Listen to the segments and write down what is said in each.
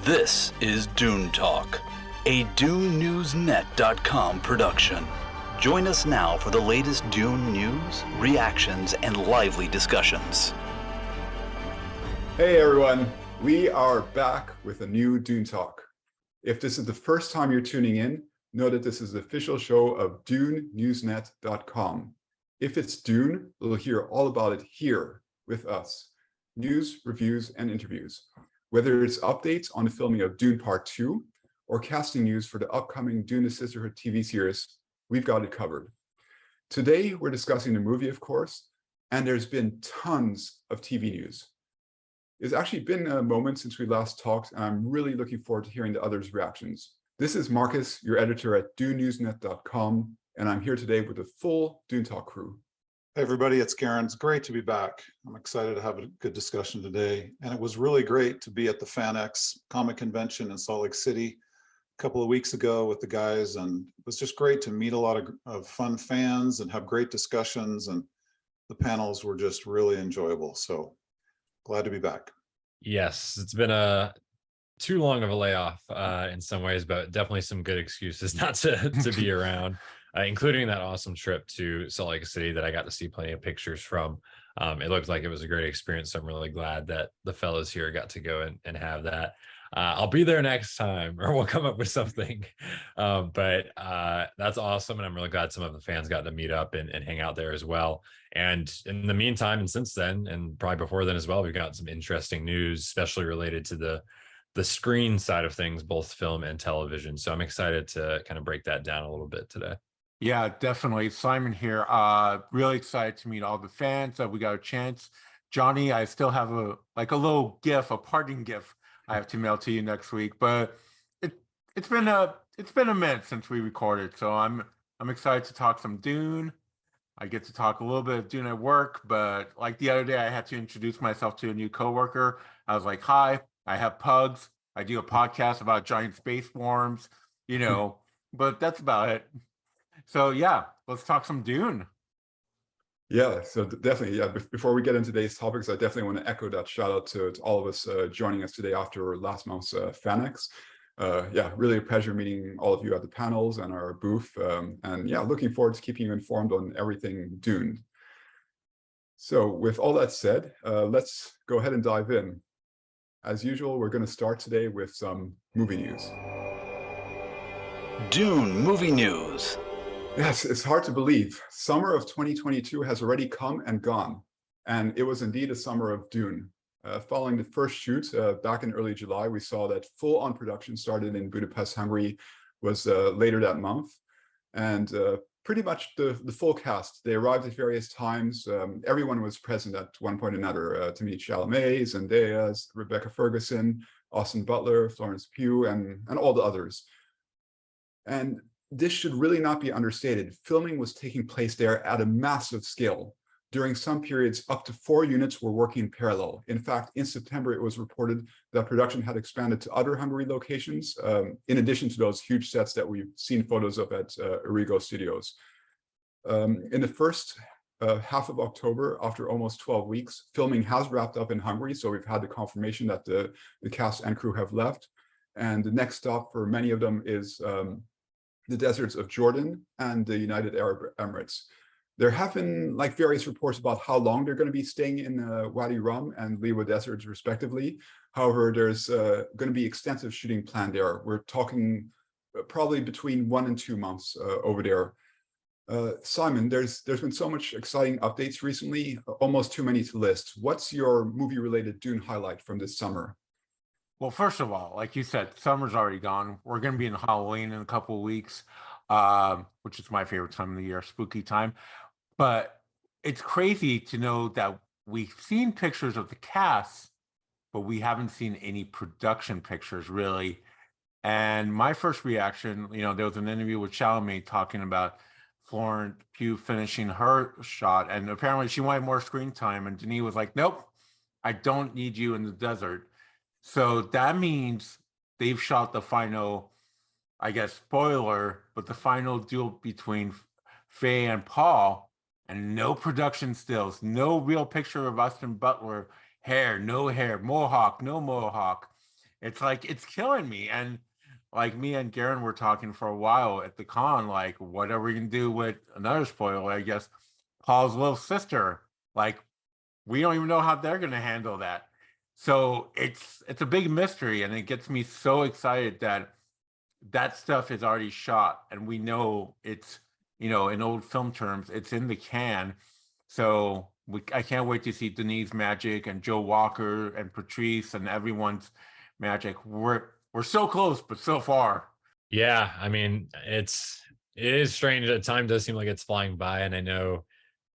This is Dune Talk, a DuneNewsNet.com production. Join us now for the latest Dune news, reactions, and lively discussions. Hey everyone, we are back with a new Dune Talk. If this is the first time you're tuning in, know that this is the official show of DuneNewsNet.com. If it's Dune, you'll hear all about it here with us. News, reviews, and interviews. Whether it's updates on the filming of Dune Part 2 or casting news for the upcoming Dune the Sisterhood TV series, we've got it covered. Today, we're discussing the movie, of course, and there's been tons of TV news. It's actually been a moment since we last talked, and I'm really looking forward to hearing the others' reactions. This is Marcus, your editor at DuneNewsNet.com, and I'm here today with the full Dune Talk crew. Hey everybody, it's Garin. It's great to be back. I'm excited to have a good discussion today. And it was really great to be at the FanX comic convention in Salt Lake City a couple of weeks ago with the guys. And it was just great to meet a lot of fun fans and have great discussions. And the panels were just really enjoyable. So glad to be back. Yes, it's been too long of a layoff in some ways, but definitely some good excuses not to be around. Including that awesome trip to Salt Lake City that I got to see plenty of pictures from. It looked like it was a great experience. So I'm really glad that the fellas here got to go and have that. I'll be there next time, or we'll come up with something. But that's awesome. And I'm really glad some of the fans got to meet up and hang out there as well. And in the meantime, and since then, and probably before then as well, we've got some interesting news, especially related to the screen side of things, both film and television. So I'm excited to kind of break that down a little bit today. Yeah, definitely. Simon here. Really excited to meet all the fans that we got a chance. Johnny, I still have a little GIF, a parting GIF I have to mail to you next week. But it's been a minute since we recorded, so I'm excited to talk some Dune. I get to talk a little bit of Dune at work, but like the other day, I had to introduce myself to a new coworker. I was like, "Hi, I have pugs. I do a podcast about giant space worms, but that's about it." So yeah, let's talk some Dune. Yeah, so definitely, yeah. Before we get into today's topics, I definitely want to echo that shout out to all of us joining us today after last month's FanX. Yeah, really a pleasure meeting all of you at the panels and our booth. And yeah, looking forward to keeping you informed on everything Dune. So with all that said, let's go ahead and dive in. As usual, we're going to start today with some movie news. Dune movie news. Yes, it's hard to believe. Summer of 2022 has already come and gone, and it was indeed a summer of Dune. Following the first shoot back in early July, we saw that full-on production started in Budapest, Hungary, was later that month, and pretty much the full cast. They arrived at various times. Everyone was present at one point or another. Timothée Chalamet, Zendaya, Rebecca Ferguson, Austin Butler, Florence Pugh, and all the others. And this should really not be understated. Filming was taking place there at a massive scale. During some periods, up to 4 units were working in parallel. In fact, in September, it was reported that production had expanded to other Hungary locations, in addition to those huge sets that we've seen photos of at Origo Studios. In the first half of October, after almost 12 weeks, filming has wrapped up in Hungary. So we've had the confirmation that the cast and crew have left. And the next stop for many of them is the deserts of Jordan and the United Arab Emirates. There have been various reports about how long they're going to be staying in Wadi Rum and Liwa deserts respectively. However, there's going to be extensive shooting planned there. We're talking probably between 1 and 2 months over there. Simon, there's been so much exciting updates recently, almost too many to list. What's your movie-related Dune highlight from this summer? Well, first of all, like you said, summer's already gone. We're going to be in Halloween in a couple of weeks, which is my favorite time of the year, spooky time. But it's crazy to know that we've seen pictures of the cast, but we haven't seen any production pictures really. And my first reaction, there was an interview with Chalamet talking about Florence Pugh finishing her shot, and apparently she wanted more screen time, and Denis was like, "Nope, I don't need you in the desert." So that means they've shot the final, I guess, spoiler, but the final duel between Faye and Paul, and no production stills, no real picture of Austin Butler, hair, no hair, mohawk, no mohawk. It's like, it's killing me. And like me and Garin were talking for a while at the con, like, what are we gonna do with another spoiler? I guess Paul's little sister. Like, we don't even know how they're gonna handle that. So it's a big mystery, and it gets me so excited that that stuff is already shot, and we know it's, in old film terms, it's in the can. So I can't wait to see Denise magic and Joe Walker and Patrice and everyone's magic. We're so close, but so far. Yeah, I mean, it is strange that time does seem like it's flying by, and I know,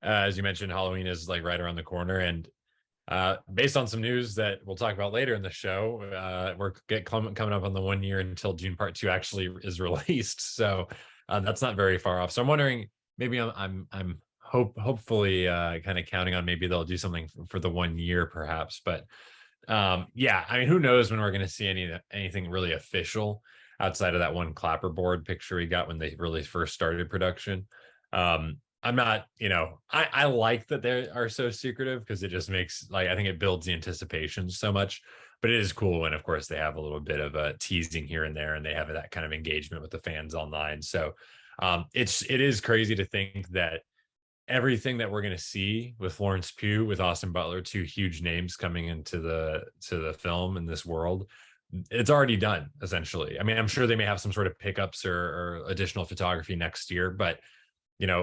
as you mentioned, Halloween is like right around the corner, and based on some news that we'll talk about later in the show, we're coming up on the 1 year until Dune Part 2 actually is released. So that's not very far off. So I'm wondering, maybe I'm hopefully kind of counting on maybe they'll do something for the 1 year perhaps. But yeah, I mean, who knows when we're going to see anything really official outside of that one clapperboard picture we got when they really first started production. I'm not, I like that they are so secretive, because it just makes, like, I think it builds the anticipation so much. But it is cool when, of course, they have a little bit of a teasing here and there, and they have that kind of engagement with the fans online. So it is crazy to think that everything that we're going to see with Florence Pugh, with Austin Butler, two huge names coming into the film in this world, it's already done essentially. I mean, I'm sure they may have some sort of pickups or additional photography next year, but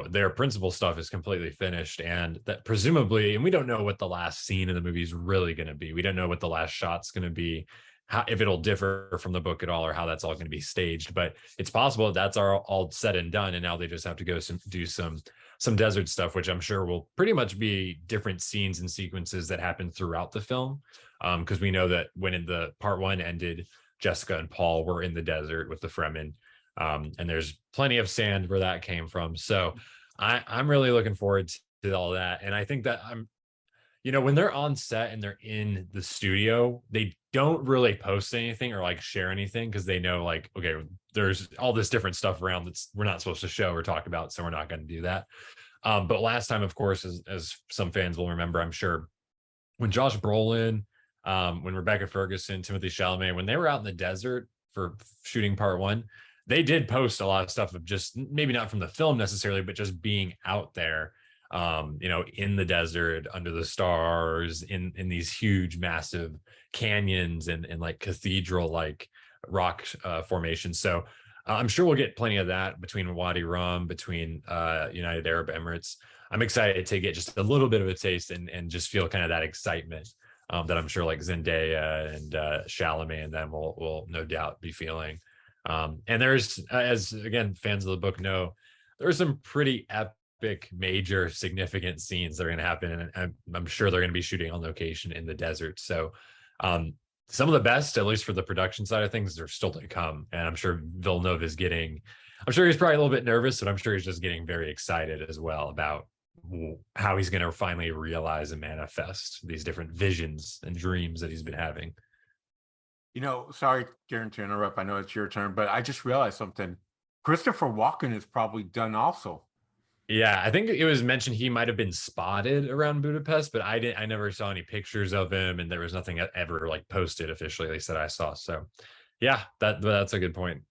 their principal stuff is completely finished, and that presumably, and we don't know what the last scene in the movie is really going to be. We don't know what the last shot's going to be, if it'll differ from the book at all, or how that's all going to be staged. But it's possible that that's all said and done, and now they just have to go do some desert stuff, which I'm sure will pretty much be different scenes and sequences that happen throughout the film, because we know that when the part 1 ended, Jessica and Paul were in the desert with the Fremen. And there's plenty of sand where that came from. So I'm really looking forward to all that. And I think that when they're on set and they're in the studio, they don't really post anything or like share anything, because they know, like, okay, there's all this different stuff around that we're not supposed to show or talk about, so we're not going to do that. But last time, of course, as some fans will remember, I'm sure, when Josh Brolin, when Rebecca Ferguson, Timothy Chalamet, when they were out in the desert for shooting part 1, they did post a lot of stuff of just, maybe not from the film necessarily, but just being out there, in the desert, under the stars, in these huge, massive canyons and like cathedral like rock formations. So I'm sure we'll get plenty of that between Wadi Rum, between United Arab Emirates. I'm excited to get just a little bit of a taste and just feel kind of that excitement that I'm sure like Zendaya and Chalamet and them will no doubt be feeling. And there's, as again, fans of the book know, there's some pretty epic, major, significant scenes that are going to happen, and I'm sure they're going to be shooting on location in the desert. So some of the best, at least for the production side of things, are still to come. And I'm sure Villeneuve is I'm sure he's probably a little bit nervous, but I'm sure he's just getting very excited as well about how he's going to finally realize and manifest these different visions and dreams that he's been having. Sorry, Garin, to interrupt. I know it's your turn, but I just realized something. Christopher Walken is probably done also. Yeah, I think it was mentioned he might have been spotted around Budapest, but I never saw any pictures of him, and there was nothing ever like posted officially, at least that I saw. So yeah, that's a good point.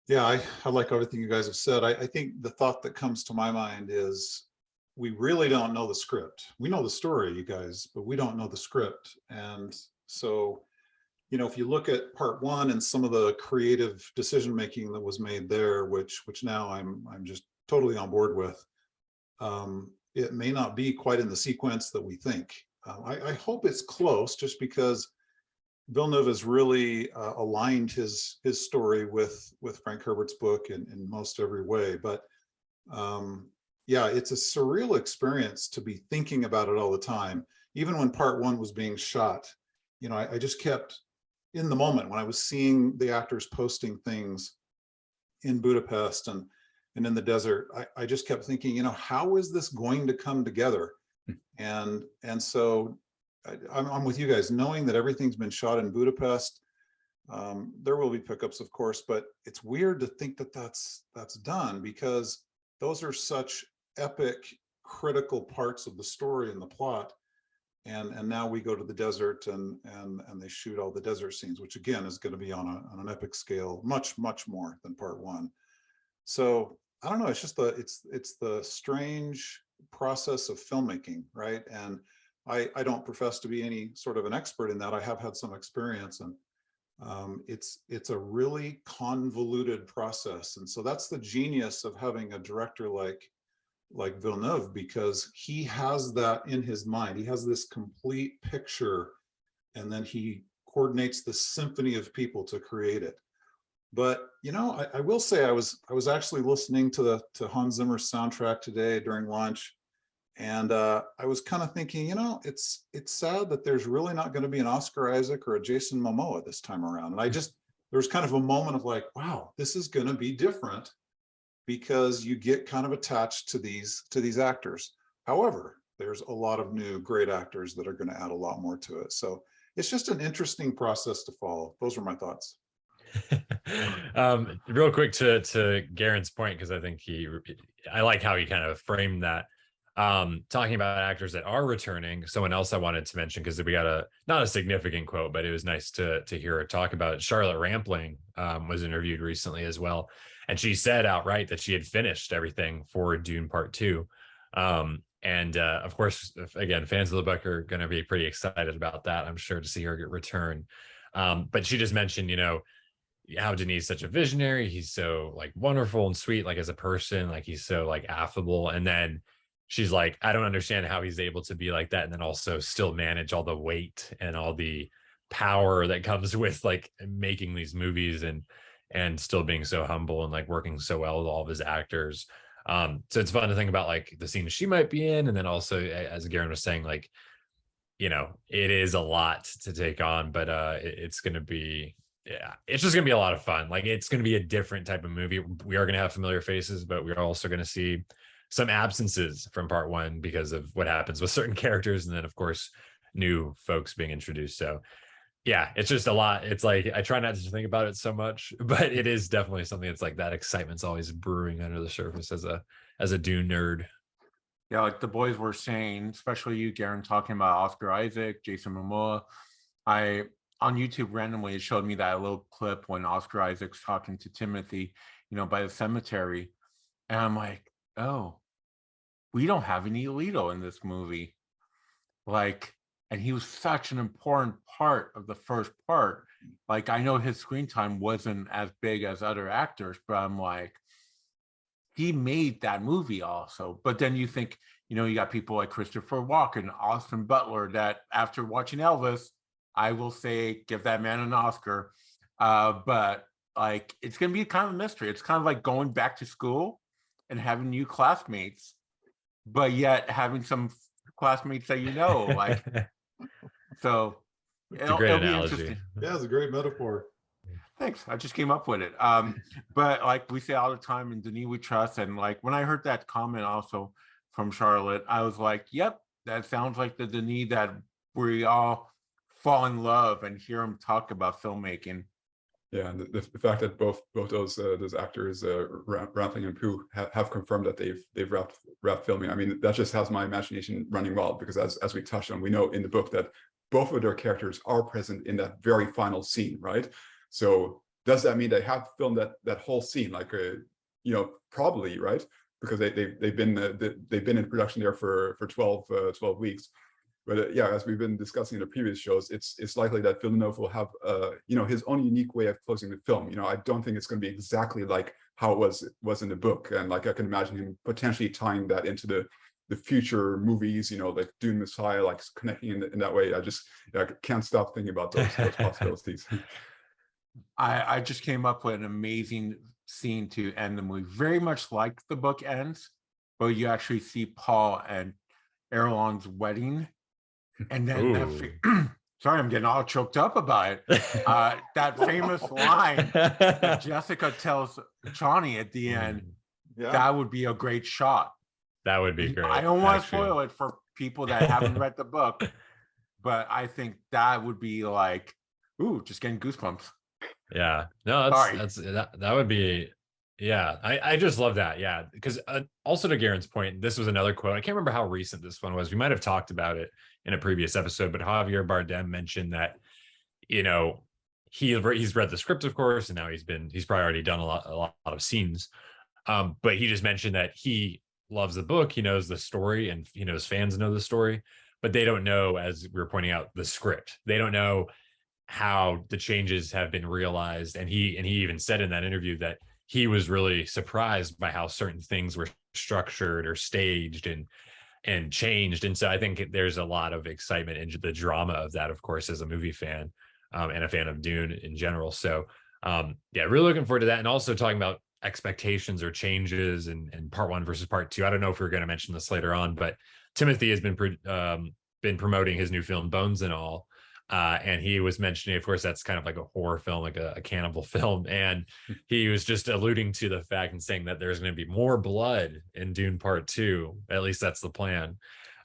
Yeah, I like everything you guys have said. I think the thought that comes to my mind is, we really don't know the script. We know the story, you guys, but we don't know the script. And so, if you look at part 1 and some of the creative decision making that was made there, which now I'm just totally on board with, it may not be quite in the sequence that we think. I hope it's close, just because Villeneuve has really aligned his story with Frank Herbert's book in most every way. But yeah, it's a surreal experience to be thinking about it all the time. Even when part 1 was being shot, I just kept, in the moment when I was seeing the actors posting things in Budapest and in the desert, I just kept thinking, how is this going to come together? And so I'm with you guys, knowing that everything's been shot in Budapest. There will be pickups, of course, but it's weird to think that that's done, because those are such epic, critical parts of the story and the plot. and now we go to the desert and they shoot all the desert scenes, which again is going to be on an epic scale, much more than part one. So I don't know, it's just it's the strange process of filmmaking, right? And I don't profess to be any sort of an expert in that. I have had some experience, and it's a really convoluted process. And so that's the genius of having a director like Villeneuve, because he has that in his mind. He has this complete picture, and then he coordinates the symphony of people to create it. But I will say I was actually listening to Hans Zimmer's soundtrack today during lunch, and I was kind of thinking, it's sad that there's really not going to be an Oscar Isaac or a Jason Momoa this time around. And there was kind of a moment of like, wow, this is going to be different, because you get kind of attached to these actors. However, there's a lot of new great actors that are going to add a lot more to it. So it's just an interesting process to follow. Those are my thoughts. Real quick to Garin's point, because I think I like how he kind of framed that. Talking about actors that are returning, someone else I wanted to mention, because we got not a significant quote, but it was nice to hear her talk about it. Charlotte Rampling was interviewed recently as well, and she said outright that she had finished everything for Dune Part 2. And of course, again, fans of the book are going to be pretty excited about that, I'm sure, to see her return. But she just mentioned, how Denis is such a visionary. He's so like wonderful and sweet, like as a person, like he's so like affable. And then she's like, I don't understand how he's able to be like that and then also still manage all the weight and all the power that comes with like making these movies and still being so humble and like working so well with all of his actors. So it's fun to think about like the scenes she might be in, and then also, as Garin was saying, like, it is a lot to take on, but it's going to be, it's just going to be a lot of fun. Like, it's going to be a different type of movie. We are going to have familiar faces, but we're also going to see some absences from part one because of what happens with certain characters. And then of course, new folks being introduced. So yeah, it's just a lot. It's like, I try not to think about it so much, but it is definitely something that's like that excitement's always brewing under the surface as a Dune nerd. Yeah, like the boys were saying, especially you, Garin, talking about Oscar Isaac, Jason Momoa. On YouTube randomly, it showed me that little clip when Oscar Isaac's talking to Timothy, by the cemetery. And I'm like, oh, we don't have any Alito in this movie. Like, and he was such an important part of the first part. Like, I know his screen time wasn't as big as other actors, but I'm like, he made that movie also. But then you think, you got people like Christopher Walken, Austin Butler, that after watching Elvis, I will say, give that man an Oscar. But like, it's going to be kind of a mystery. It's kind of like going back to school and having new classmates, but yet having some classmates that like, so it's a great analogy. Yeah, it's a great metaphor. Thanks. I just came up with it. But like we say all the time, in Denis we trust. And like when I heard that comment also from Charlotte, I was like, yep, that sounds like the Denis that we all fall in love and hear him talk about filmmaking. Yeah, and the fact that both those actors, Rampling and Pugh, have confirmed that they've wrapped filming. I mean, that just has my imagination running wild, because as we touched on, we know in the book that both of their characters are present in that very final scene, right? So does that mean they have filmed that whole scene? Like, probably, right? Because they've been in production there for 12 weeks. But yeah, as we've been discussing in the previous shows, it's likely that Villeneuve will have his own unique way of closing the film. I don't think it's going to be exactly like how it was in the book, and like I can imagine him potentially tying that into the future movies, like Dune Messiah, like connecting in that way. I can't stop thinking about those possibilities. I just came up with an amazing scene to end the movie, very much like the book ends, but you actually see Paul and Erlon's wedding. And then sorry, I'm getting all choked up about it. That famous line that Jessica tells Johnny at the end, that would be a great shot. That would be great. I don't want to spoil it for people that haven't read the book, but I think that would be like, ooh, just getting goosebumps. Yeah, no, that would be, yeah. I just love that. Yeah, because also to Garin's point, this was another quote. I can't remember how recent this one was. We might have talked about it in a previous episode, but Javier Bardem mentioned that, you know, he's read the script, of course, and now he's probably already done a lot of scenes. But he just mentioned that he loves the book, he knows the story, and he knows fans know the story, but they don't know, as we were pointing out, the script. They don't know how the changes have been realized. And he even said in that interview that he was really surprised by how certain things were structured or staged and changed. And so I think there's a lot of excitement in the drama of that, of course, as a movie fan, and a fan of Dune in general. So yeah, really looking forward to that. And also talking about expectations or changes and part one versus part two. I don't know if we're going to mention this later on, but Timothy has been promoting his new film Bones and All, and he was mentioning, of course, that's kind of like a horror film, like a cannibal film, and he was just alluding to the fact and saying that there's going to be more blood in Dune Part 2. At least that's the plan.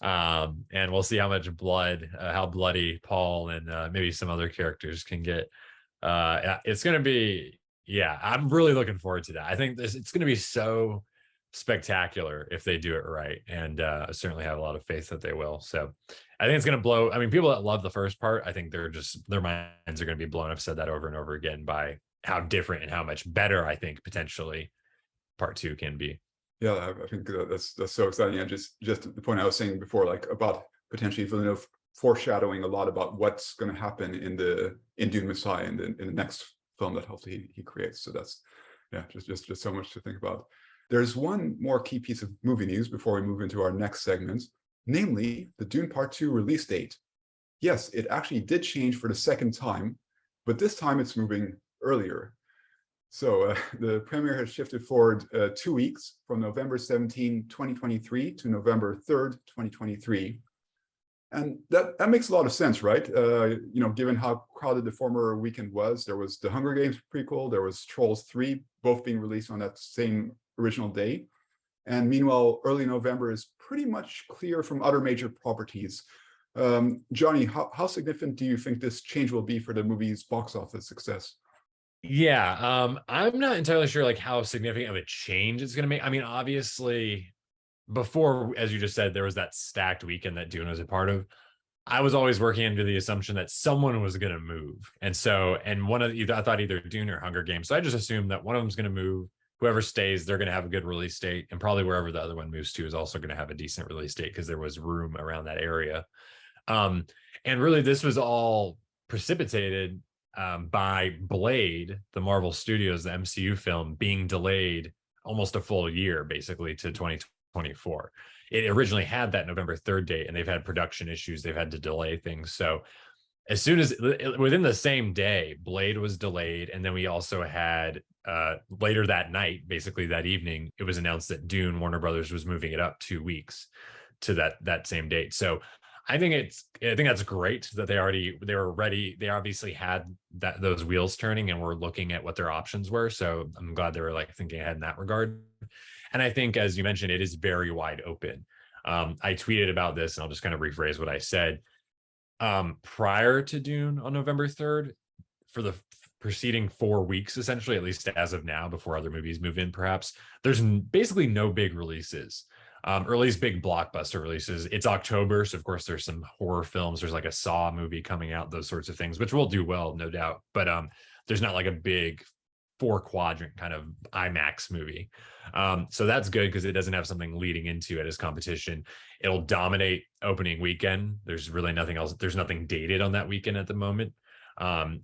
And we'll see how much blood, how bloody Paul and maybe some other characters can get. It's going to be, yeah, I'm really looking forward to that. I think it's going to be so spectacular if they do it right, and I certainly have a lot of faith that they will. So I think it's going to blow. I mean, people that love the first part, I think their minds are going to be blown. I've said that over and over again by how different and how much better I think potentially part two can be. Yeah, I think that's so exciting. And just the point I was saying before, like about potentially Villeneuve foreshadowing a lot about what's going to happen in Dune Messiah in the next film that hopefully he creates. So that's, yeah, just so much to think about. There's one more key piece of movie news before we move into our next segment, namely the Dune Part 2 release date. Yes, it actually did change for the second time, but this time it's moving earlier. So the premiere has shifted forward 2 weeks from November 17, 2023 to November 3rd, 2023. And that makes a lot of sense, right? You know, given how crowded the former weekend was, there was the Hunger Games prequel, there was Trolls 3, both being released on that same original day. And meanwhile, early November is pretty much clear from other major properties. Johnny, how significant do you think this change will be for the movie's box office success? Yeah, I'm not entirely sure like how significant of a change it's going to make. I mean, obviously, before, as you just said, there was that stacked weekend that Dune was a part of. I was always working under the assumption that someone was going to move, and I thought either Dune or Hunger Games. So I just assumed that one of them's going to move. Whoever stays, they're going to have a good release date, and probably wherever the other one moves to is also going to have a decent release date because there was room around that area. And really, this was all precipitated by Blade, the Marvel Studios, the MCU film, being delayed almost a full year, basically, to 2024. It originally had that November 3rd date, and they've had production issues. They've had to delay things. So as soon as within the same day, Blade was delayed. And then we also had later that night, basically that evening, it was announced that Dune, Warner Brothers, was moving it up 2 weeks to that same date. So I think that's great that they were ready. They obviously had those wheels turning and were looking at what their options were. So I'm glad they were like thinking ahead in that regard. And I think, as you mentioned, it is very wide open. I tweeted about this, and I'll just kind of rephrase what I said. Prior to Dune on November 3rd, for the preceding 4 weeks, essentially, at least as of now, before other movies move in, perhaps, there's basically no big releases. Or at least big blockbuster releases. It's October, so of course there's some horror films. There's like a Saw movie coming out, those sorts of things, which will do well, no doubt. But there's not like a big 4-quadrant kind of IMAX movie. So that's good because it doesn't have something leading into it as competition. It'll dominate opening weekend. There's really nothing else. There's nothing dated on that weekend at the moment.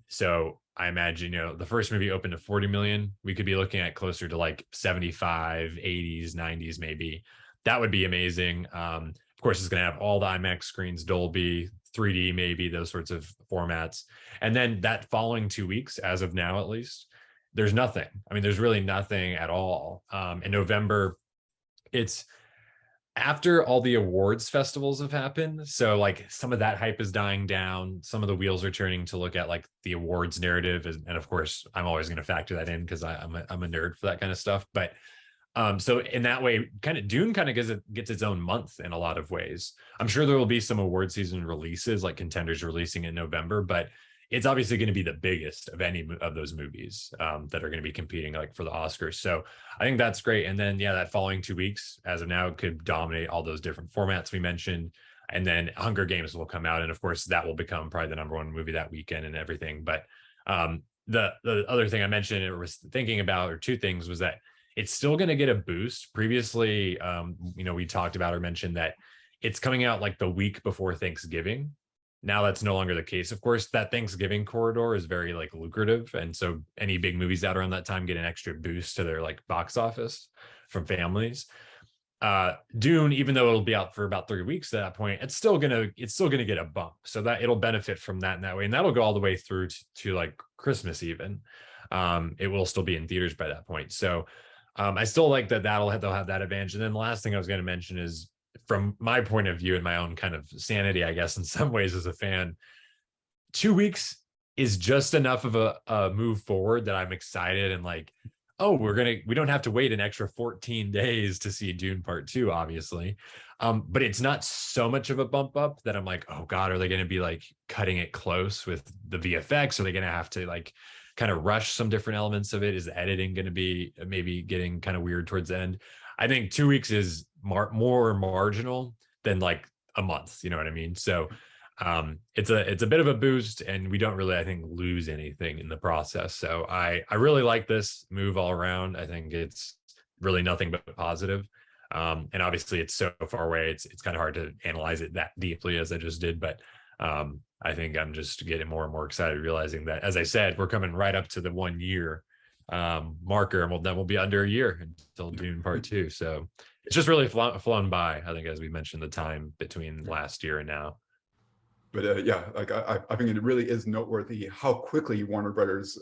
So I imagine, the first movie opened to 40 million. We could be looking at closer to like 75, 80s, 90s, maybe. That would be amazing. Of course, it's going to have all the IMAX screens, Dolby, 3D, maybe those sorts of formats. And then that following 2 weeks, as of now, at least, there's nothing. I mean, there's really nothing at all. In November, it's after all the awards festivals have happened. So like some of that hype is dying down. Some of the wheels are turning to look at like the awards narrative. And of course, I'm always going to factor that in because I'm a nerd for that kind of stuff. But so in that way, Dune kind of gets its own month in a lot of ways. I'm sure there will be some award season releases, like contenders releasing in November, but it's obviously going to be the biggest of any of those movies that are going to be competing like for the Oscars. So I think that's great. And then, yeah, that following 2 weeks, as of now, could dominate all those different formats we mentioned. and then Hunger Games will come out, and of course that will become probably the number one movie that weekend and everything. But the other thing I mentioned or was thinking about, or two things, was that it's still going to get a boost. Previously, we talked about or mentioned that it's coming out like the week before Thanksgiving. Now that's no longer the case. Of course, that Thanksgiving corridor is very like lucrative, and so any big movies out around that time get an extra boost to their like box office from families. Dune, even though it'll be out for about 3 weeks at that point, it's still gonna get a bump, so that it'll benefit from that in that way, and that'll go all the way through to like Christmas even. It will still be in theaters by that point. So I still like that they'll have that advantage. And then the last thing I was going to mention is, from my point of view and my own kind of sanity, I guess, in some ways as a fan, 2 weeks is just enough of a move forward that I'm excited and like, oh, we don't have to wait an extra 14 days to see Dune Part 2, obviously. But it's not so much of a bump up that I'm like, oh God, are they going to be like cutting it close with the VFX? Are they going to have to like kind of rush some different elements of it? Is the editing going to be maybe getting kind of weird towards the end? I think 2 weeks is more marginal than like a month. You know what I mean? So it's a bit of a boost, and we don't really, I think, lose anything in the process. So I really like this move all around. I think it's really nothing but positive. And obviously it's so far away, it's kind of hard to analyze it that deeply as I just did. But I think I'm just getting more and more excited, realizing that, as I said, we're coming right up to the 1 year marker, and then we'll be under a year until Dune Part 2. So it's just really flown by, I think, as we mentioned, the time between last year and now. But yeah, like I think it really is noteworthy how quickly Warner Brothers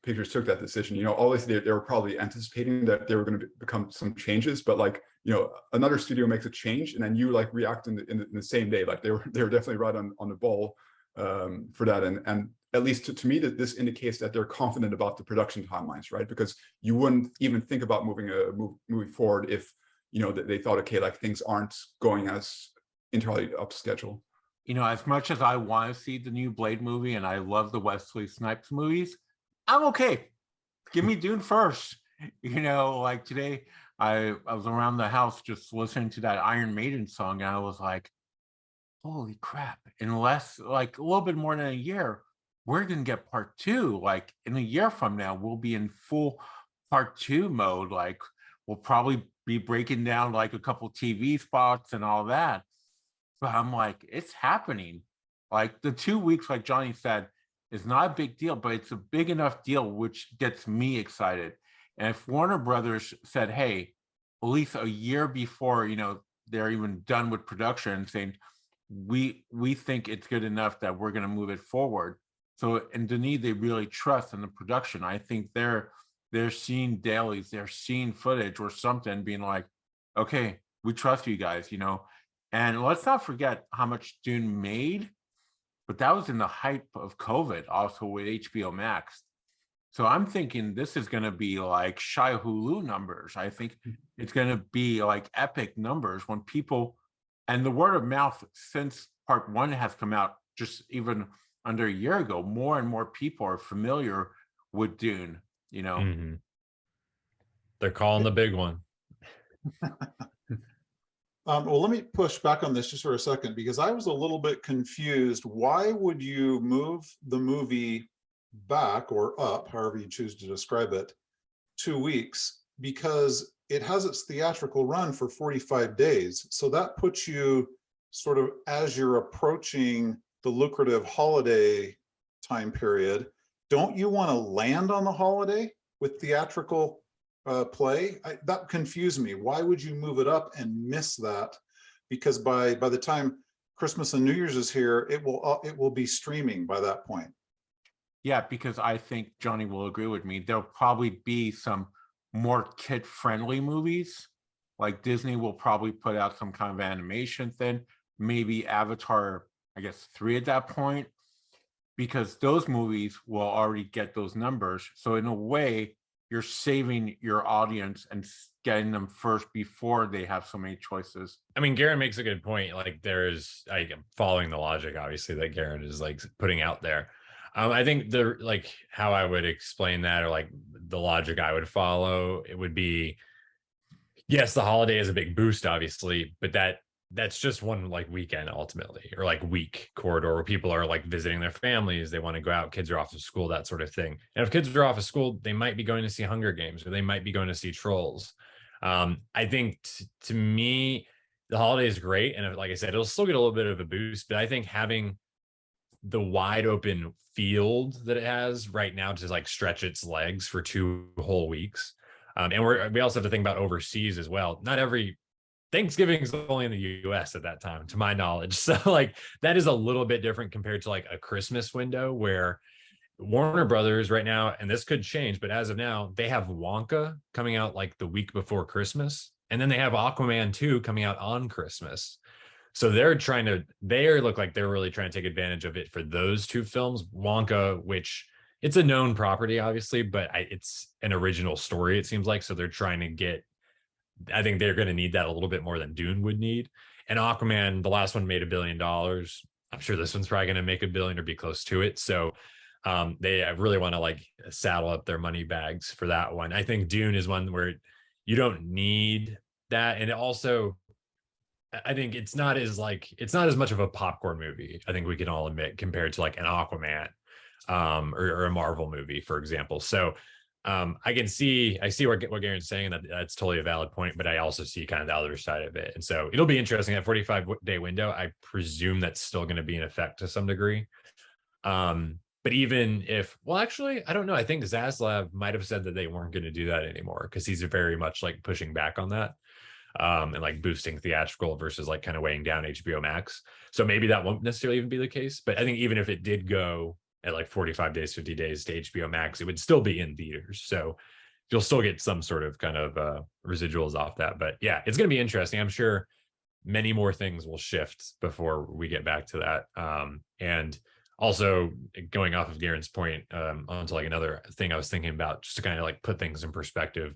Pictures took that decision. You know, obviously they were probably anticipating that there were going to become some changes, but like, you know, another studio makes a change and then you like react in the same day. Like they were definitely right on the ball for that. And at least to me, that this indicates that they're confident about the production timelines, right? Because you wouldn't even think about moving a movie forward if, you know, they thought, okay, like things aren't going as entirely up schedule. You know, as much as I want to see the new Blade movie and I love the Wesley Snipes movies, I'm okay. Give me Dune first. You know, like today, I was around the house just listening to that Iron Maiden song, and I was like, holy crap. In less, like a little bit more than a year, we're going to get part 2. Like in a year from now, we'll be in full part 2 mode. Like we'll probably be breaking down like a couple TV spots and all that. But I'm like, it's happening. Like the 2 weeks, like Johnny said, is not a big deal, but it's a big enough deal, which gets me excited. And if Warner Brothers said, hey, at least a year before, you know, they're even done with production, saying, we think it's good enough that we're going to move it forward. So in Denis, they really trust in the production. I think they're seeing dailies, they're seeing footage or something, being like, okay, we trust you guys, you know. And let's not forget how much Dune made, but that was in the hype of COVID, also with HBO Max. So I'm thinking this is going to be like Shai Hulud numbers. I think it's going to be like epic numbers when people, and the word of mouth since part 1 has come out just even under a year ago, more and more people are familiar with Dune, you know. Mm-hmm. They're calling the big one. Well, let me push back on this just for a second, because I was a little bit confused. Why would you move the movie back or up, however you choose to describe it, 2 weeks? Because it has its theatrical run for 45 days. So that puts you sort of, as you're approaching the lucrative holiday time period, don't you want to land on the holiday with theatrical play? That confused me. Why would you move it up and miss that? Because by the time Christmas and New Year's is here, it will be streaming by that point. Yeah, because I think Johnny will agree with me. There'll probably be some more kid-friendly movies. Like Disney will probably put out some kind of animation thing, maybe Avatar, I guess 3 at that point, because those movies will already get those numbers. So in a way, you're saving your audience and getting them first before they have so many choices. I mean, Garin makes a good point. Like I'm following the logic, obviously, that Garin is like putting out there. I think how I would explain that, or like the logic I would follow, it would be, yes, the holiday is a big boost, obviously, but that that's just one like weekend ultimately, or like week corridor where people are like visiting their families, they want to go out, kids are off of school, that sort of thing. And if kids are off of school, they might be going to see Hunger Games, or they might be going to see Trolls. I think to me, the holiday is great, and like I said, it'll still get a little bit of a boost, but I think having the wide open field that it has right now to like stretch its legs for 2 whole weeks. And we also have to think about overseas as well. Not every Thanksgiving is only in the US at that time, to my knowledge. So like that is a little bit different compared to like a Christmas window where Warner Brothers right now, and this could change, but as of now, they have Wonka coming out like the week before Christmas. And then they have Aquaman 2 coming out on Christmas. So they look like they're really trying to take advantage of it for those 2 films. Wonka, which it's a known property, obviously, but it's an original story, it seems like. So they're trying to I think they're going to need that a little bit more than Dune would need. And Aquaman, the last one made $1 billion. I'm sure this one's probably going to make $1 billion or be close to it. So they really want to like saddle up their money bags for that one. I think Dune is one where you don't need that. And also, I think it's not as much of a popcorn movie, I think we can all admit, compared to like an Aquaman or a Marvel movie, for example. So I see what Garen's saying, and that's totally a valid point, but I also see kind of the other side of it. And so it'll be interesting. That 45-day window, I presume that's still going to be in effect to some degree. But even if, well, actually, I don't know. I think Zaslav might have said that they weren't going to do that anymore, because he's very much like pushing back on that. And like boosting theatrical versus like kind of weighing down HBO Max. So maybe that won't necessarily even be the case. But I think even if it did go at like 45 days, 50 days to HBO Max, it would still be in theaters. So you'll still get some sort of kind of residuals off that. But yeah, it's going to be interesting. I'm sure many more things will shift before we get back to that. And also going off of Garen's point, onto like another thing I was thinking about, just to kind of like put things in perspective.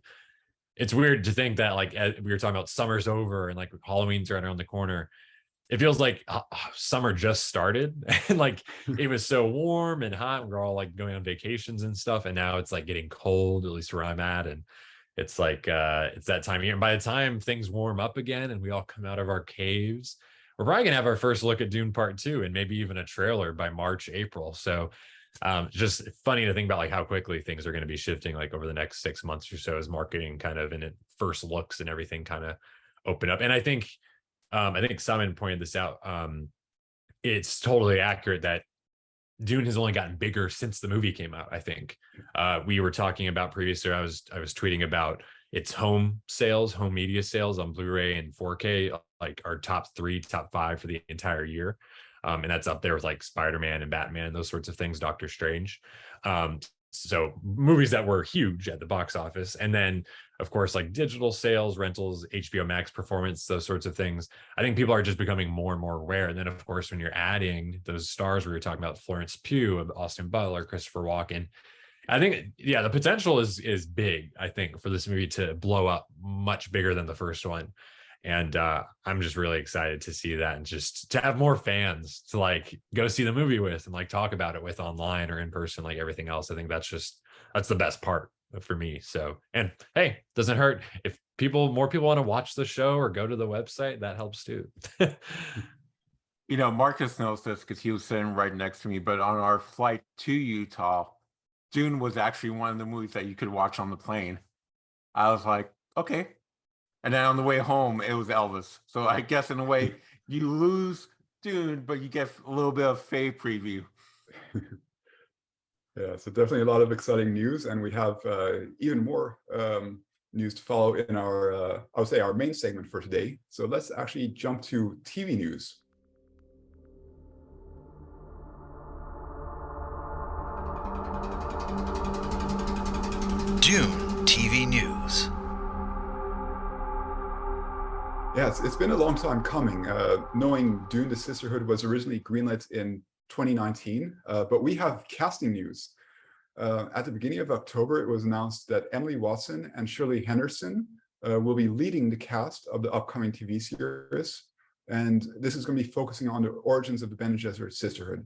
It's weird to think that like we were talking about summer's over and like Halloween's right around the corner. It feels like summer just started, and like it was so warm and hot. We're all like going on vacations and stuff, and now it's like getting cold, at least where I'm at, and it's like it's that time of year. And by the time things warm up again and we all come out of our caves, we're probably gonna have our first look at Dune Part 2 and maybe even a trailer by March, April. So just funny to think about like how quickly things are going to be shifting like over the next 6 months or so, as marketing kind of in it first looks and everything kind of open up. And I think Simon pointed this out. It's totally accurate that Dune has only gotten bigger since the movie came out. I think we were talking about previously, I was tweeting about its home media sales on Blu-ray and 4K, like our top 3, top 5 for the entire year. And that's up there with like Spider-Man and Batman and those sorts of things, Doctor Strange. So movies that were huge at the box office. And then, of course, like digital sales, rentals, HBO Max performance, those sorts of things. I think people are just becoming more and more aware. And then, of course, when you're adding those stars we were talking about, Florence Pugh, Austin Butler, Christopher Walken, I think, yeah, the potential is big, I think, for this movie to blow up much bigger than the first one. And I'm just really excited to see that, and just to have more fans to like go see the movie with and like talk about it with online or in person, like everything else. I think that's the best part for me. So, and hey, doesn't hurt if more people want to watch the show or go to the website, that helps too. You know, Marcus knows this because he was sitting right next to me, but on our flight to Utah, Dune was actually one of the movies that you could watch on the plane. I was like, okay. And then on the way home, it was Elvis. So I guess in a way, you lose Dune, but you get a little bit of Faye preview. Yeah, so definitely a lot of exciting news, and we have even more news to follow in our, I would say, our main segment for today. So let's actually jump to TV news. Dune TV news. Yeah, it's been a long time coming. Knowing Dune: The Sisterhood was originally greenlit in 2019, but we have casting news. At the beginning of October, it was announced that Emily Watson and Shirley Henderson will be leading the cast of the upcoming TV series. And this is going to be focusing on the origins of the Bene Gesserit Sisterhood.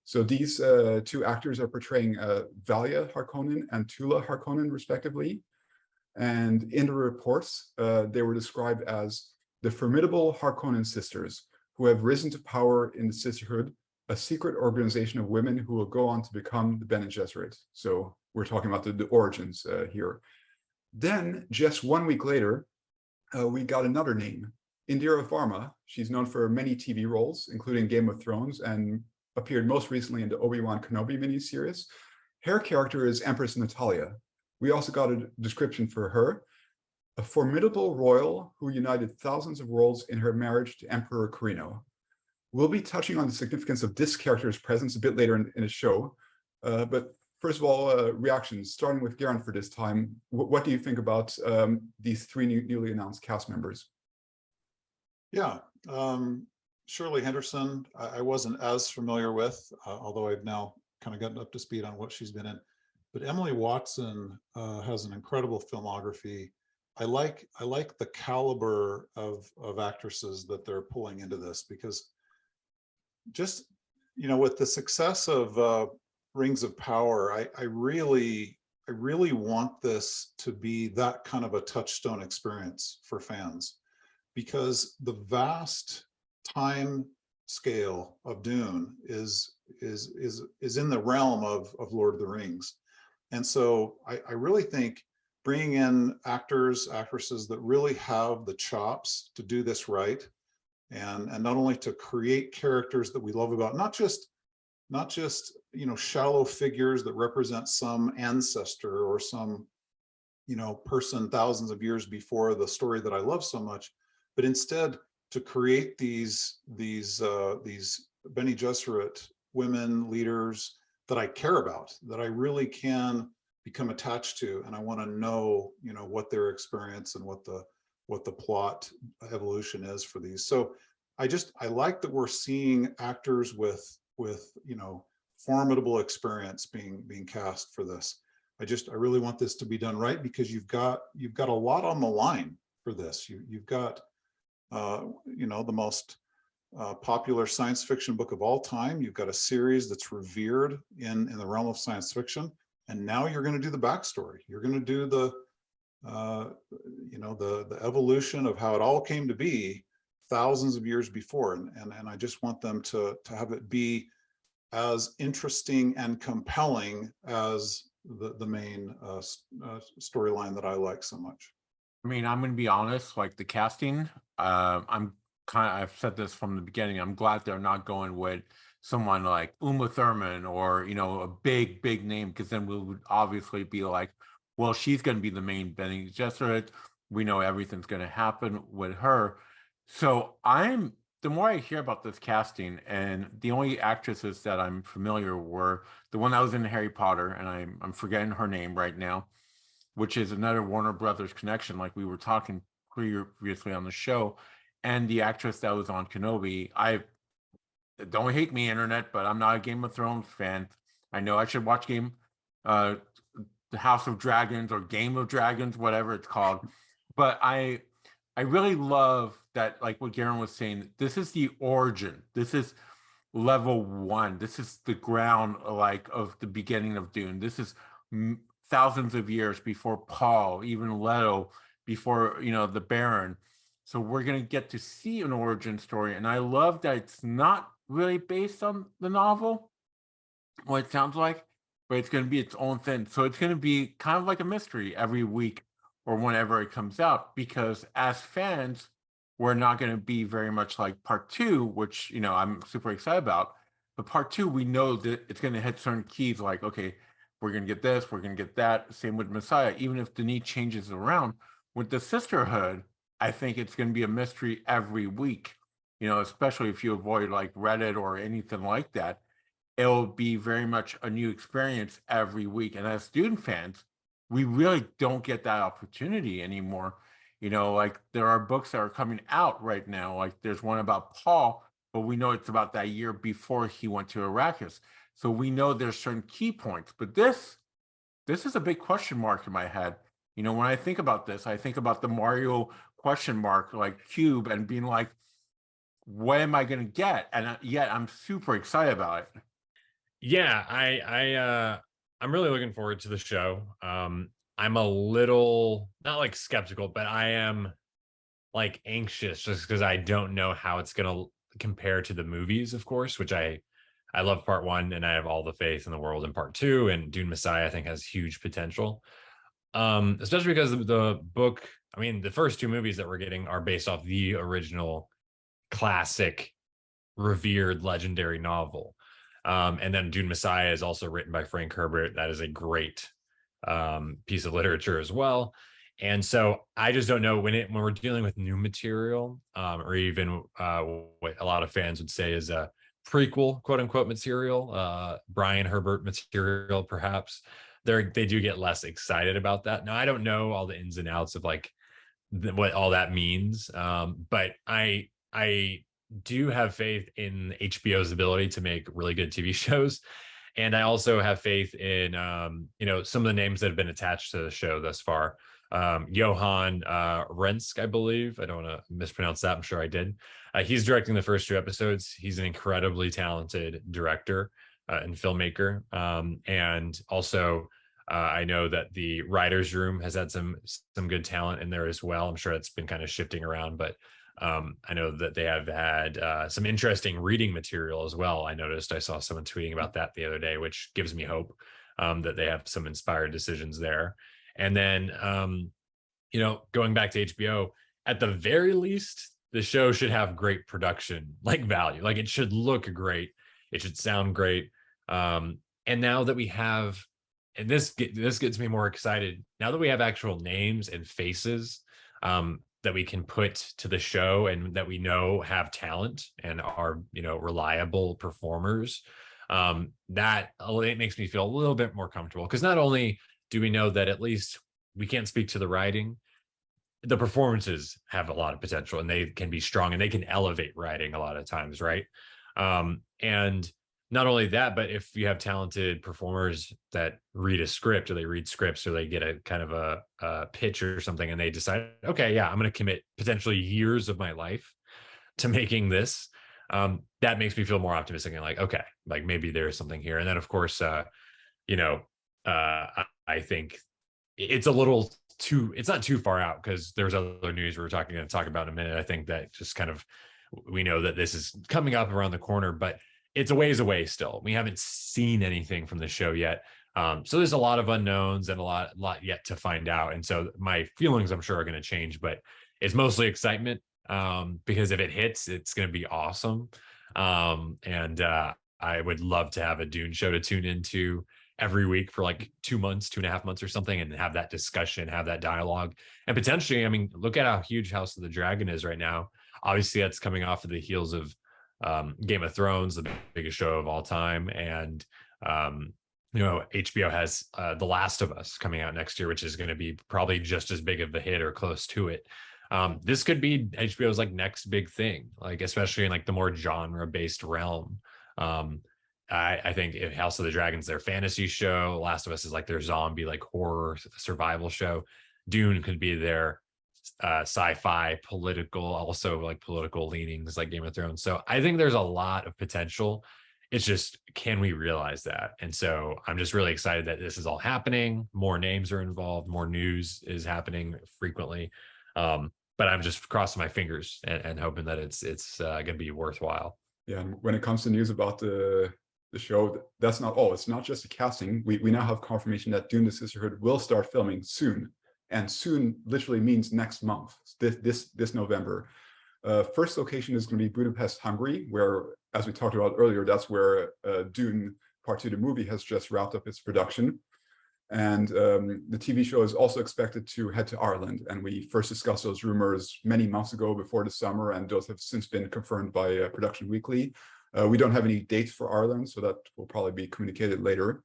So these 2 actors are portraying Valia Harkonnen and Tula Harkonnen, respectively. And in the reports, they were described as the formidable Harkonnen sisters, who have risen to power in the Sisterhood, a secret organization of women who will go on to become the Bene Gesserit. So we're talking about the origins here. Then, just 1 week later, we got another name, Indira Varma. She's known for many TV roles, including Game of Thrones, and appeared most recently in the Obi-Wan Kenobi miniseries. Her character is Empress Natalia. We also got a description for her: a formidable royal who united thousands of worlds in her marriage to Emperor Carino. We'll be touching on the significance of this character's presence a bit later in the show. But first of all, reactions, starting with Garin for this time. What do you think about these three newly announced cast members? Yeah, Shirley Henderson, I wasn't as familiar with, although I've now kind of gotten up to speed on what she's been in. But Emily Watson has an incredible filmography. I like the caliber of actresses that they're pulling into this, because just, with the success of Rings of Power, I really want this to be that kind of a touchstone experience for fans, because the vast time scale of Dune is in the realm of Lord of the Rings. And so I really think bringing in actors, actresses that really have the chops to do this right, and not only to create characters that we love about, not just shallow figures that represent some ancestor or some person thousands of years before the story that I love so much, but instead to create these Bene Gesserit women leaders that I care about, that I really can become attached to, and I want to know what their experience and what the plot evolution is for these. So I like that we're seeing actors with formidable experience being cast for this. I really want this to be done right, because you've got a lot on the line for this. You've got the most popular science fiction book of all time. You've got a series that's revered in the realm of science fiction, and now you're going to do the backstory. You're going to do the evolution of how it all came to be thousands of years before, and I just want them to have it be as interesting and compelling as the main storyline that I like so much. I mean, I'm going to be honest, like the casting, I've said this from the beginning, I'm glad they're not going with someone like Uma Thurman or, a big name, because then we would obviously be like, well, she's going to be the main Bene Gesserit. We know everything's going to happen with her. So the more I hear about this casting, and the only actresses that I'm familiar were the one that was in Harry Potter, and I'm forgetting her name right now, which is another Warner Brothers connection, like we were talking previously on the show, and the actress that was on Kenobi. Don't hate me, internet, but I'm not a Game of Thrones fan. I know I should watch the House of Dragons or Game of Dragons, whatever it's called. But I really love that, like what Garin was saying, this is the origin. This is level one. This is the ground, like, of the beginning of Dune. This is thousands of years before Paul, even Leto, before, the Baron. So we're going to get to see an origin story. And I love that it's not really based on the novel, what it sounds like, but it's going to be its own thing. So it's going to be kind of like a mystery every week or whenever it comes out, because as fans, we're not going to be very much like part two, which, I'm super excited about. But part two, we know that it's going to hit certain keys, like, okay, we're going to get this, we're going to get that. Same with Messiah, even if Denis changes around. With the Sisterhood, I think it's going to be a mystery every week, especially if you avoid like Reddit or anything like that. It'll be very much a new experience every week. And as student fans, we really don't get that opportunity anymore. Like there are books that are coming out right now. Like there's one about Paul, but we know it's about that year before he went to Arrakis. So we know there's certain key points, but this is a big question mark in my head. When I think about this, I think about the Mario question mark, like cube, and being like, what am I going to get? And yet I'm super excited about it. Yeah, I'm really looking forward to the show. I'm a little, not like skeptical, but I am like anxious just because I don't know how it's gonna compare to the movies, of course, which I love part one and I have all the faith in the world in part two, and Dune Messiah I think has huge potential. Especially because the book, I mean, the first two movies that we're getting are based off the original classic, revered, legendary novel. And then Dune Messiah is also written by Frank Herbert. That is a great piece of literature as well. And so I just don't know when we're dealing with new material, or even what a lot of fans would say is a prequel, quote unquote, material, Brian Herbert material, perhaps. They do get less excited about that. Now I don't know all the ins and outs of like what all that means, but I do have faith in HBO's ability to make really good TV shows. And I also have faith in, some of the names that have been attached to the show thus far. Johan Rensk, I believe. I don't want to mispronounce that. I'm sure I did. He's directing the first two episodes. He's an incredibly talented director and filmmaker. And also, I know that the writers' room has had some good talent in there as well. I'm sure it's been kind of shifting around, but I know that they have had some interesting reading material as well. I saw someone tweeting about that the other day, which gives me hope that they have some inspired decisions there. And then, going back to HBO, at the very least, the show should have great production, like value. Like it should look great. It should sound great. And now that we have, and this gets me more excited, now that we have actual names and faces that we can put to the show and that we know have talent and are, reliable performers, that it makes me feel a little bit more comfortable. Because not only do we know that at least we can't speak to the writing, the performances have a lot of potential and they can be strong and they can elevate writing a lot of times, right? And not only that, but if you have talented performers that read a script or they read scripts or they get a kind of a pitch or something and they decide, okay, yeah, I'm going to commit potentially years of my life to making this, that makes me feel more optimistic and like, okay, like maybe there's something here. And then of course, I think it's it's not too far out because there's other news we're going to talk about in a minute. I think that just kind of, we know that this is coming up around the corner, but it's a ways away still. We haven't seen anything from the show yet. So there's a lot of unknowns and a lot yet to find out. And so my feelings, I'm sure, are going to change, but it's mostly excitement because if it hits, it's going to be awesome. And I would love to have a Dune show to tune into every week for like 2.5 months or something, and have that discussion, have that dialogue. And potentially, I mean, look at how huge House of the Dragon is right now. Obviously, that's coming off of the heels of Game of Thrones, the biggest show of all time. And, HBO has The Last of Us coming out next year, which is going to be probably just as big of a hit or close to it. This could be HBO's like next big thing, like especially in like the more genre-based realm. I think if House of the Dragon's their fantasy show, Last of Us is like their zombie, like horror survival show, Dune could be their sci-fi, political, also like political leanings like Game of Thrones. So I think there's a lot of potential. It's just, can we realize that? And so I'm just really excited that this is all happening. More names are involved, more news is happening frequently. But I'm just crossing my fingers and hoping that it's going to be worthwhile. Yeah, and when it comes to news about the show, that's not all. It's not just the casting. We now have confirmation that Dune: The Sisterhood will start filming soon, and soon literally means next month, this November. First location is going to be Budapest, Hungary, where, as we talked about earlier, that's where Dune Part 2, the movie, has just wrapped up its production. And the TV show is also expected to head to Ireland. And we first discussed those rumors many months ago before the summer, and those have since been confirmed by Production Weekly. We don't have any dates for Ireland, so that will probably be communicated later.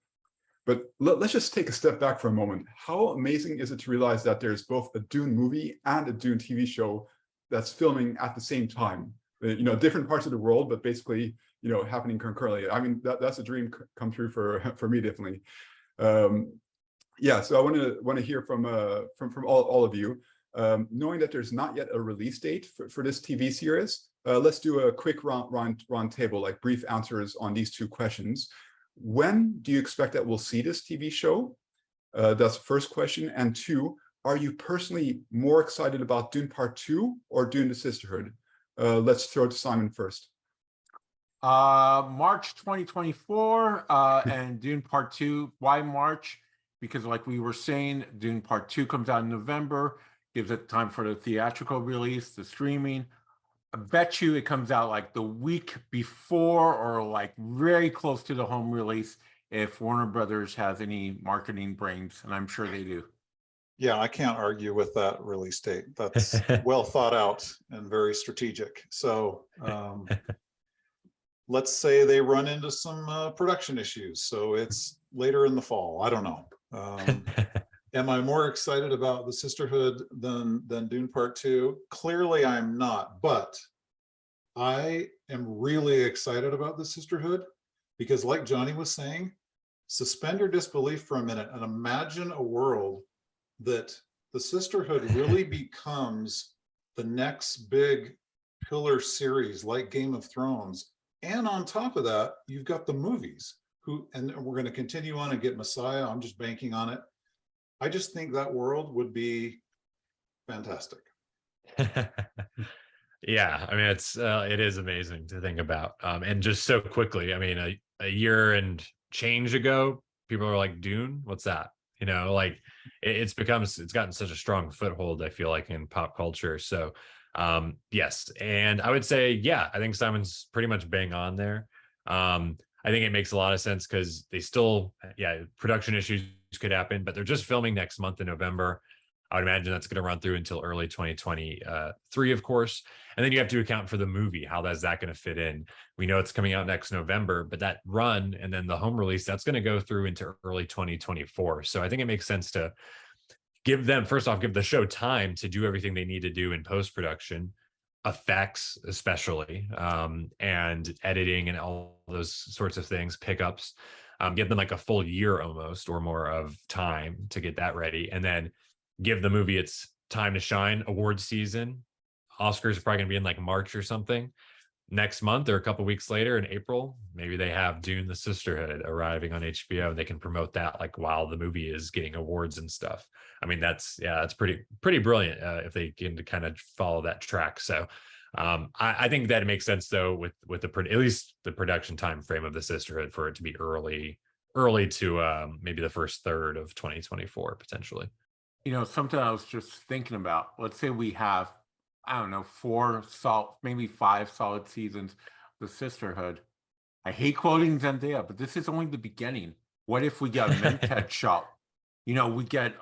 But let's just take a step back for a moment. How amazing is it to realize that there's both a Dune movie and a Dune TV show that's filming at the same time? Different parts of the world, but basically, happening concurrently. I mean, that's a dream come true for me, definitely. So I want to hear from all of you. Knowing that there's not yet a release date for this TV series, let's do a quick round table, like brief answers on these two questions. When do you expect that we'll see this TV show? That's the first question. And two, are you personally more excited about Dune Part 2 or Dune the Sisterhood? Let's throw it to Simon first. March 2024, and Dune Part 2. Why March? Because like we were saying, Dune Part 2 comes out in November, gives it time for the theatrical release, the streaming. I bet you it comes out like the week before or like very close to the home release if Warner Brothers has any marketing brains, and I'm sure they do. Yeah, I can't argue with that release date. That's well thought out and very strategic. So let's say they run into some production issues, so it's later in the fall. I don't know. Am I more excited about the Sisterhood than Dune Part 2? Clearly I'm not, but I am really excited about the Sisterhood because, like Johnny was saying, suspend your disbelief for a minute and imagine a world that the Sisterhood really becomes the next big pillar series like Game of Thrones. And on top of that, you've got the movies and we're going to continue on and get Messiah. I'm just banking on it. I just think that world would be fantastic. Yeah, I mean, it is amazing to think about, and just so quickly. I mean, a year and change ago, people are like, Dune, what's that? You know, like it's gotten such a strong foothold, I feel like, in pop culture. So yes, and I would say, yeah, I think Simon's pretty much bang on there. I think it makes a lot of sense because they still, production issues could happen, but they're just filming next month in November. I would imagine that's going to run through until early 2023, of course. And then you have to account for the movie. How is that going to fit in? We know it's coming out next November, but that run and then the home release, that's going to go through into early 2024. So I think it makes sense to give the show time to do everything they need to do in post-production, effects especially, and editing and all those sorts of things, pickups, give them like a full year almost or more of time to get that ready. And then give the movie its time to shine. Awards season, Oscars are probably going to be in like March or something. Next month or a couple weeks later in April, maybe they have Dune the Sisterhood arriving on HBO and they can promote that like while the movie is getting awards and stuff. I mean, that's pretty brilliant if they can kind of follow that track. So I think that it makes sense though with at least the production time frame of the Sisterhood for it to be early to maybe the first third of 2024 potentially. You know, something I was just thinking about, let's say we have, I don't know, 5 solid seasons of the Sisterhood. I hate quoting Zendaya, but this is only the beginning. What if we get a Mentat shop? You know, we get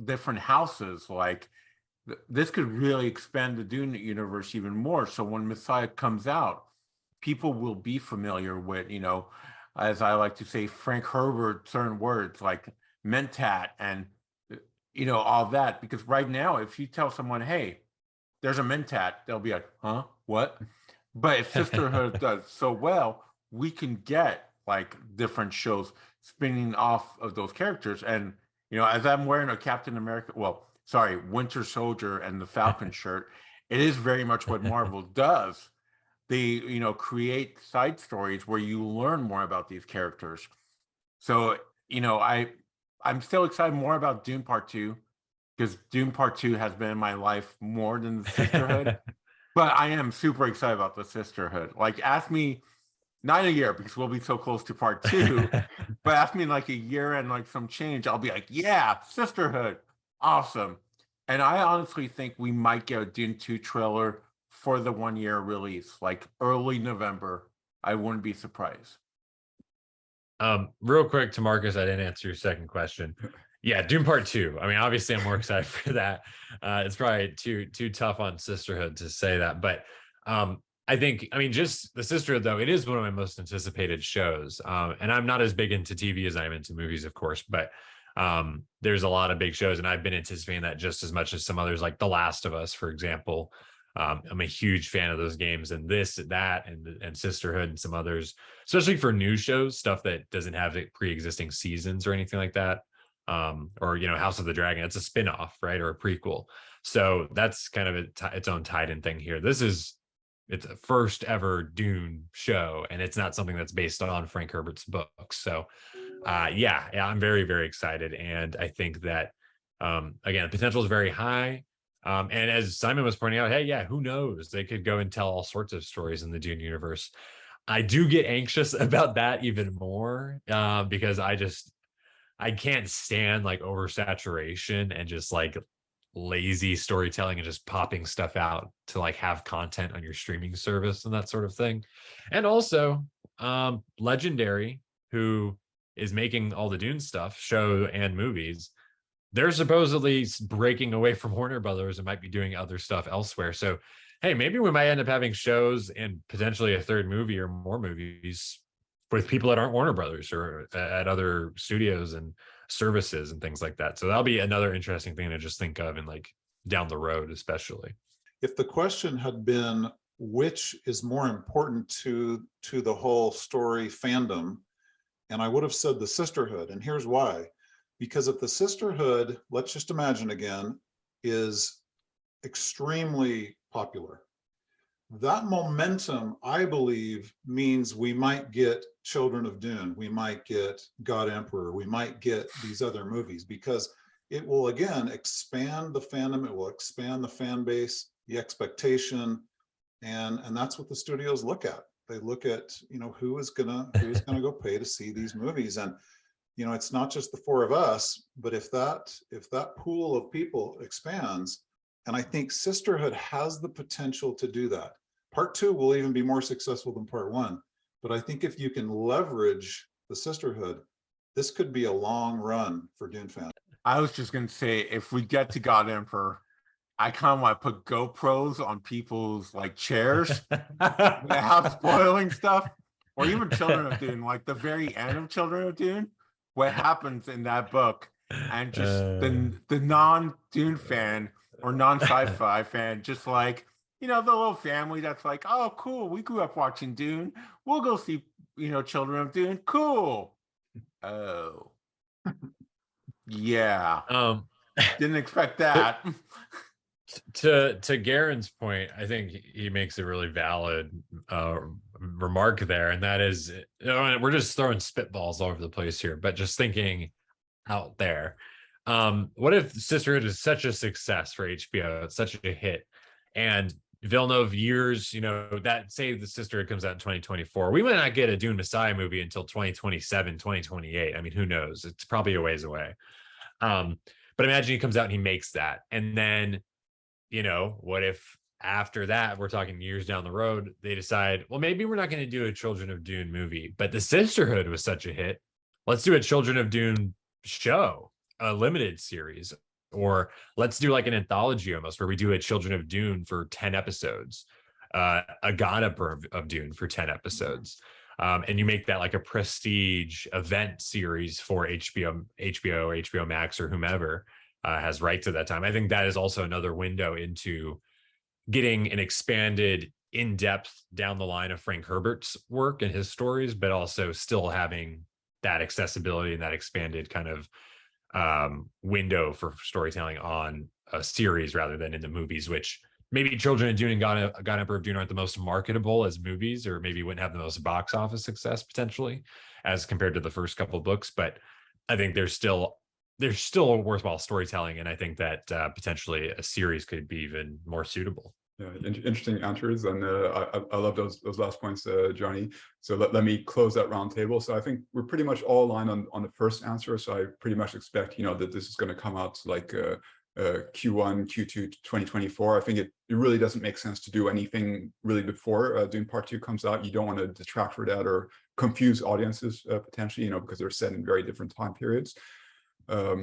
different houses. Like, this could really expand the Dune universe even more. So when Messiah comes out, people will be familiar with, you know, as I like to say, Frank Herbert, certain words like Mentat and, you know, all that. Because right now, if you tell someone, hey, there's a Mentat, they'll be like, huh, what? But if Sisterhood does so well, we can get like different shows spinning off of those characters. And, you know, as I'm wearing a Captain America, Winter Soldier and the Falcon shirt, it is very much what Marvel does. They, you know, create side stories where you learn more about these characters. So, you know, I'm still excited more about Dune Part 2 because Dune Part 2 has been in my life more than the Sisterhood. But I am super excited about the Sisterhood. Like, ask me, not a year because we'll be so close to Part 2, but ask me in like a year and like some change, I'll be like, yeah, Sisterhood, awesome. And I honestly think we might get a Dune 2 trailer for the 1 year release, like early November. I wouldn't be surprised. Real quick to Marcus, I didn't answer your second question. Yeah, Dune Part 2. I mean, obviously I'm more excited for that. It's probably too tough on Sisterhood to say that, but I think, I mean, just the Sisterhood though, it is one of my most anticipated shows. And I'm not as big into TV as I'm into movies, of course, but there's a lot of big shows and I've been anticipating that just as much as some others, like The Last of Us, for example. I'm a huge fan of those games and that and Sisterhood and some others, especially for new shows, stuff that doesn't have pre-existing seasons or anything like that. Or, you know, House of the Dragon, it's a spin-off, right? Or a prequel. So that's kind of its own tied-in thing here. It's a first ever Dune show, and it's not something that's based on Frank Herbert's books. So yeah, I'm very, very excited. And I think that Again, the potential is very high. And as Simon was pointing out, hey, yeah, who knows? They could go and tell all sorts of stories in the Dune universe. I do get anxious about that even more because I can't stand like oversaturation and just like lazy storytelling and just popping stuff out to like have content on your streaming service and that sort of thing. And also, Legendary, who is making all the Dune stuff, show and movies, they're supposedly breaking away from Warner Brothers and might be doing other stuff elsewhere. So, hey, maybe we might end up having shows and potentially a third movie or more movies with people that aren't Warner Brothers or at other studios and services and things like that. So that'll be another interesting thing to just think of and like down the road, especially. If the question had been which is more important to the whole story fandom, and I would have said the Sisterhood, and here's why. Because if the Sisterhood, let's just imagine again, is extremely popular, that momentum, I believe, means we might get Children of Dune, we might get God Emperor, we might get these other movies, because it will again expand the fandom, it will expand the fan base, the expectation, and that's what the studios look at. They look at, you know, who's gonna go pay to see these movies. And you know, it's not just the four of us, but if that pool of people expands, and I think Sisterhood has the potential to do that. Part 2 will even be more successful than part 1. But I think if you can leverage the Sisterhood, this could be a long run for Dune fans. I was just going to say, if we get to God Emperor, I kind of want to put GoPros on people's like chairs without spoiling stuff, or even Children of Dune, like the very end of Children of Dune, what happens in that book, and just the non-Dune fan or non-sci-fi fan, just like, you know, the little family that's like, oh, cool, we grew up watching Dune, we'll go see, you know, Children of Dune, cool. Oh, yeah. Didn't expect that. To Garin's point, I think he makes a really valid remark there, and that is, you know, we're just throwing spitballs all over the place here, but just thinking out there. What if Sisterhood is such a success for HBO? It's such a hit, and Villeneuve years, you know, that say the Sisterhood comes out in 2024, we might not get a Dune Messiah movie until 2027, 2028. I mean, who knows? It's probably a ways away. But imagine he comes out and he makes that, and then, you know, what if after that, we're talking years down the road, they decide, well, maybe we're not going to do a Children of Dune movie, but the Sisterhood was such a hit. Let's do a Children of Dune show, a limited series, or let's do like an anthology almost, where we do a Children of Dune for 10 episodes, a God Emperor of Dune for 10 episodes. And you make that like a prestige event series for HBO, HBO Max, or whomever has rights at that time. I think that is also another window into getting an expanded in-depth down the line of Frank Herbert's work and his stories, but also still having that accessibility and that expanded kind of window for storytelling on a series rather than in the movies, which maybe Children of Dune and God Emperor of Dune aren't the most marketable as movies, or maybe wouldn't have the most box office success potentially as compared to the first couple of books. But I think there's still a worthwhile storytelling, and I think that potentially a series could be even more suitable. Yeah, interesting answers, and I love those last points, Johnny. So let me close that roundtable. So I think we're pretty much all aligned on the first answer. So I pretty much expect, you know, that this is going to come out like Q1, Q2 2024. I think it really doesn't make sense to do anything really before Dune Part 2 comes out. You don't want to detract for that or confuse audiences potentially, you know, because they're set in very different time periods. But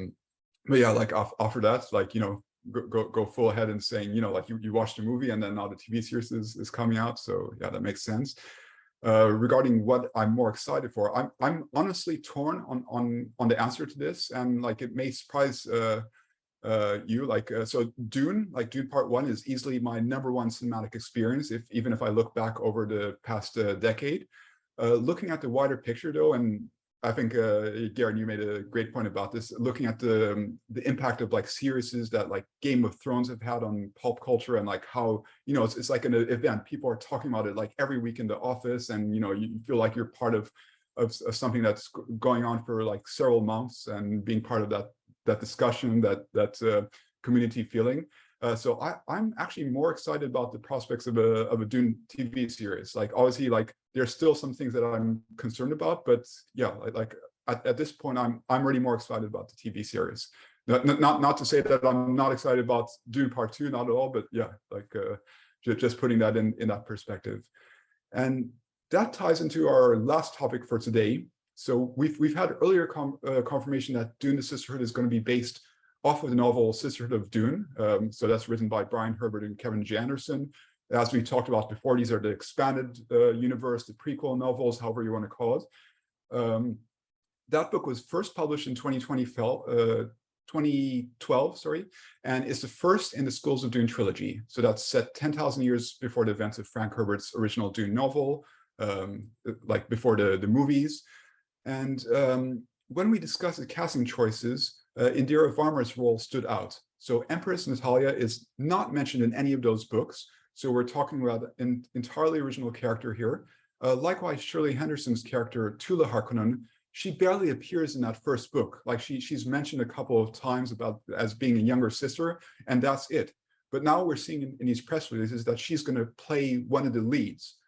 yeah, like after that, like, you know, go full ahead and saying, you know, like you watched the movie and then now the TV series is coming out. So yeah, that makes sense. Regarding what I'm more excited for, I'm honestly torn on the answer to this, and like it may surprise you, like so Dune Part 1 is easily my #1 cinematic experience, even if I look back over the past decade. Looking at the wider picture though, and I think Garin, you made a great point about this, looking at the impact of like series that like Game of Thrones have had on pulp culture, and like how, you know, it's like an event. People are talking about it like every week in the office, and you know, you feel like you're part of something that's going on for like several months, and being part of that that discussion, that community feeling. So I'm actually more excited about the prospects of a Dune TV series. Like obviously, like there's still some things that I'm concerned about, but yeah, like at this point, I'm really more excited about the TV series. Not to say that I'm not excited about Dune Part 2, not at all, but yeah, like just putting that in that perspective. And that ties into our last topic for today. So we've had earlier confirmation that Dune: The Sisterhood is going to be based off of the novel Sisterhood of Dune. So that's written by Brian Herbert and Kevin J. Anderson. As we talked about before, these are the expanded universe, the prequel novels, however you want to call it. That book was first published in 2012, sorry, and it's the first in the Schools of Dune trilogy. So that's set 10,000 years before the events of Frank Herbert's original Dune novel, like before the movies. And when we discussed the casting choices, Indira Varma's role stood out. So Empress Natalia is not mentioned in any of those books. So we're talking about an entirely original character here. Likewise, Shirley Henderson's character, Tula Harkonnen, she barely appears in that first book. Like she's mentioned a couple of times about as being a younger sister, and that's it. But now we're seeing in these press releases that she's going to play one of the leads.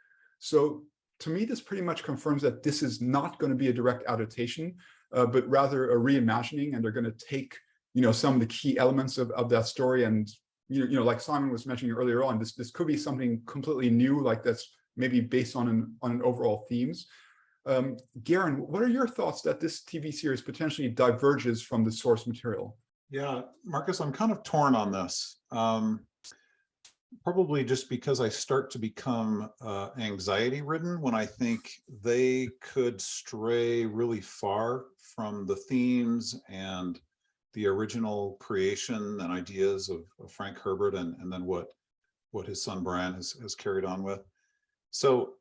So to me, this pretty much confirms that this is not going to be a direct adaptation, but rather a reimagining, and they're going to take, some of the key elements of that story. And, like Simon was mentioning earlier on, this could be something completely new, like that's maybe based on an overall themes. Garin, what are your thoughts that this TV series potentially diverges from the source material? Yeah, Marcus, I'm kind of torn on this. Probably just because I start to become anxiety ridden when I think they could stray really far from the themes and the original creation and ideas of Frank Herbert and then what his son Brian has carried on with. So,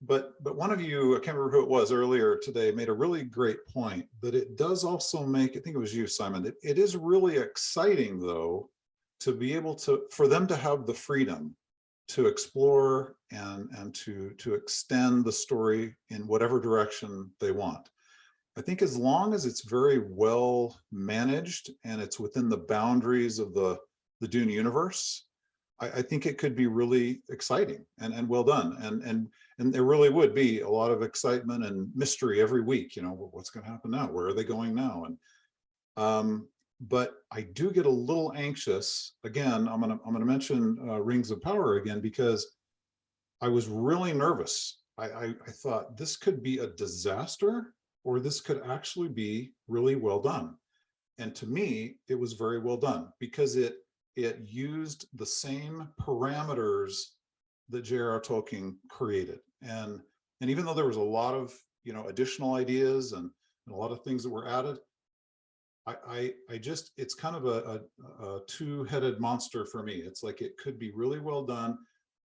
but one of you, I can't remember who it was earlier today, made a really great point that it does also make, I think it was you, Simon, it is really exciting though, to be able for them to have the freedom to explore and to extend the story in whatever direction they want. I think as long as it's very well managed and it's within the boundaries of the Dune universe, I think it could be really exciting and well done. And there really would be a lot of excitement and mystery every week. What's going to happen now? Where are they going now? And but I do get a little anxious. Again, I'm gonna mention Rings of Power again, because I was really nervous. I thought this could be a disaster, or this could actually be really well done. And to me, it was very well done because it used the same parameters that J.R.R. Tolkien created. And even though there was a lot of additional ideas and a lot of things that were added, I just, it's kind of a two-headed monster for me. It's like it could be really well done,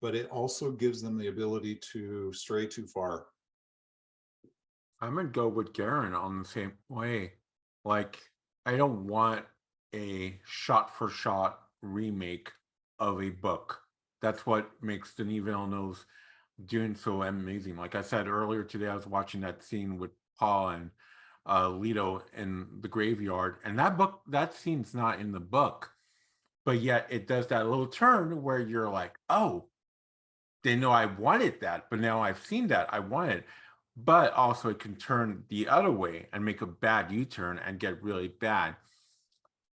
but it also gives them the ability to stray too far. I'm gonna go with Garin on the same way. Like, I don't want a shot-for-shot remake of a book. That's what makes Denis Villeneuve's Dune so amazing. Like I said earlier today, I was watching that scene with Paul and Leto in the graveyard, and that scene's not in the book, but yet it does that little turn where you're like, oh, they know I wanted that, but now I've seen that, I want it. But also it can turn the other way and make a bad U-turn and get really bad.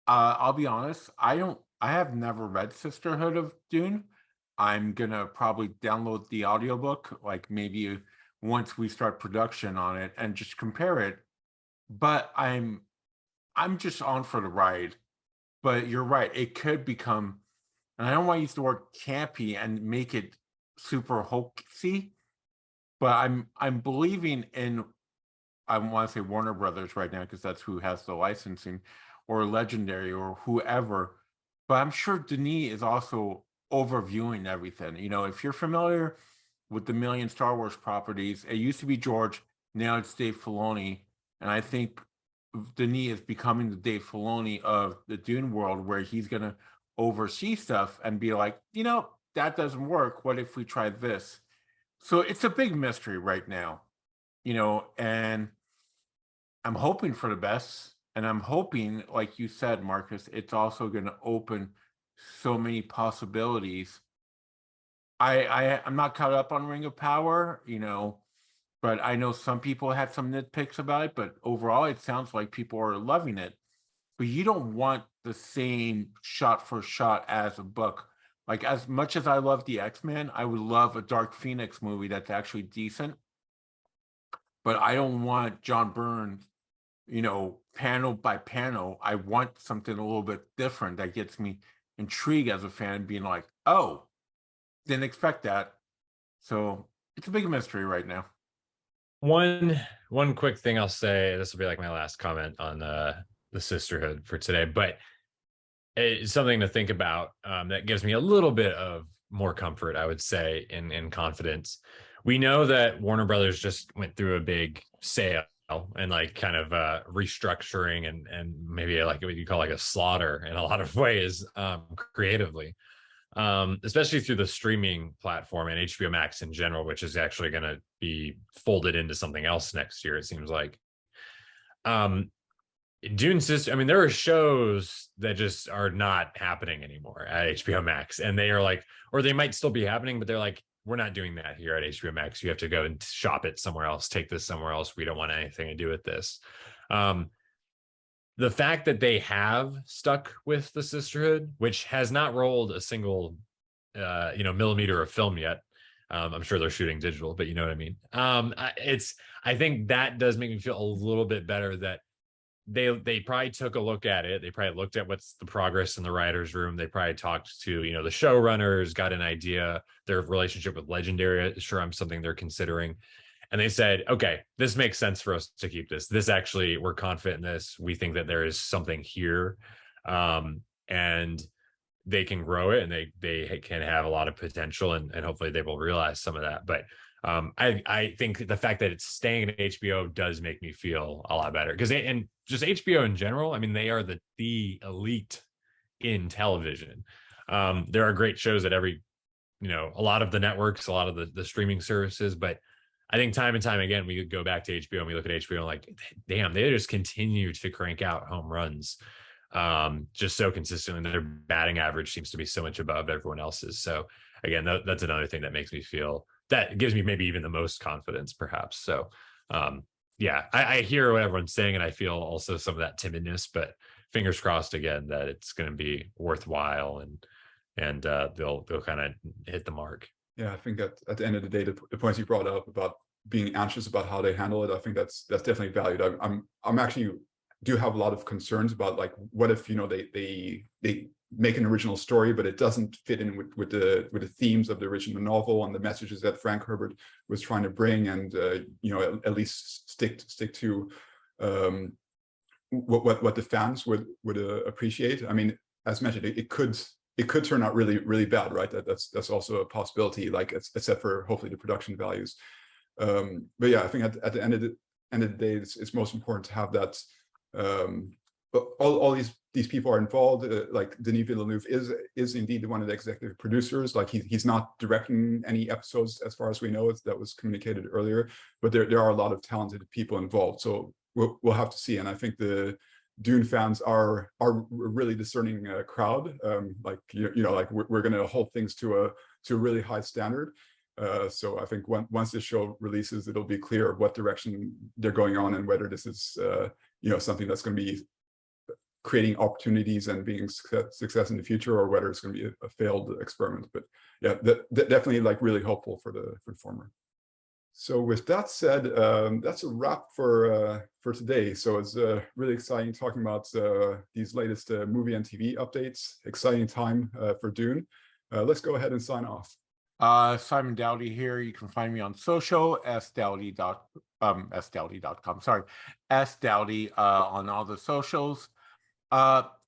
I'll be honest, I have never read Sisterhood of Dune. I'm gonna probably download the audiobook, like maybe once we start production on it, and just compare it. But I'm just on for the ride. But you're right, it could become, and I don't want to use the word campy and make it super hoaxy, but I'm believing in, I want to say Warner Brothers right now because that's who has the licensing, or Legendary or whoever. But I'm sure Denis is also overviewing everything. If you're familiar with the million Star Wars properties, it used to be George, now it's Dave Filoni. And I think Denis is becoming the Dave Filoni of the Dune world, where he's going to oversee stuff and be like, that doesn't work. What if we try this? So it's a big mystery right now, and I'm hoping for the best. And I'm hoping, like you said, Marcus, it's also going to open so many possibilities. I'm not caught up on Ring of Power, but I know some people had some nitpicks about it, but overall it sounds like people are loving it. But you don't want the same shot for shot as a book. Like, as much as I love the X-Men, I would love a Dark Phoenix movie that's actually decent. But I don't want John Byrne, panel by panel. I want something a little bit different that gets me intrigued as a fan, being like, oh, didn't expect that. So it's a big mystery right now. One quick thing I'll say, this will be like my last comment on the Sisterhood for today, but it's something to think about that gives me a little bit of more comfort, I would say, in confidence. We know that Warner Brothers just went through a big sale and like kind of restructuring and maybe like what you call like a slaughter in a lot of ways creatively, especially through the streaming platform and HBO Max in general, which is actually going to be folded into something else next year, it seems like. Dune Sister, I mean, there are shows that just are not happening anymore at HBO Max, and they are like, or they might still be happening, but they're like, we're not doing that here at HBO Max. You have to go and shop it somewhere else, take this somewhere else. We don't want anything to do with this. The fact that they have stuck with the Sisterhood, which has not rolled a single, millimeter of film yet. I'm sure they're shooting digital, but you know what I mean? I think that does make me feel a little bit better that they probably took a look at it. They probably looked at what's the progress in the writers' room. They probably talked to, the showrunners, got an idea. Their relationship with Legendary, sure, I'm something they're considering. And they said, okay, this makes sense for us to keep this. This actually, we're confident in this. We think that there is something here. And they can grow it, and they can have a lot of potential, and hopefully they will realize some of that. But I think the fact that it's staying at HBO does make me feel a lot better, because and just HBO in general, I mean, they are the elite in television. There are great shows at every, a lot of the networks, a lot of the streaming services, but I think time and time again, we go back to HBO and we look at HBO and like, damn, they just continue to crank out home runs just so consistently. Their batting average seems to be so much above everyone else's. So again, that's another thing that makes me feel, that gives me maybe even the most confidence, perhaps. So I hear what everyone's saying, and I feel also some of that timidness, but fingers crossed again that it's going to be worthwhile, and they'll kind of hit the mark. Yeah, I think that at the end of the day, the points you brought up about being anxious about how they handle it, I think that's definitely valued. I'm actually do have a lot of concerns about, like, what if they make an original story, but it doesn't fit in with the themes of the original novel and the messages that Frank Herbert was trying to bring, and at least stick to what the fans would appreciate. I mean, as mentioned, it could turn out really, really bad, right? That's also a possibility, like, except for hopefully the production values. But yeah, I think at the end of the day, it's most important to have that. But all these people are involved. Like, Denis Villeneuve is indeed one of the executive producers. Like, he's not directing any episodes as far as we know. That was communicated earlier. But there are a lot of talented people involved. So we'll have to see. And I think the Dune fans are a really discerning crowd. Like, like we're going to hold things to a really high standard. So I think once the show releases, it'll be clear what direction they're going on, and whether this is something that's going to be creating opportunities and being success in the future, or whether it's going to be a failed experiment. But yeah, definitely, like, really hopeful for the former. So with that said, that's a wrap for today. So it's really exciting talking about these latest movie and TV updates. Exciting time for Dune. Let's go ahead and sign off. Simon Dowdy here. You can find me on social, sdowdy.com. Sorry, sdowdy on all the socials.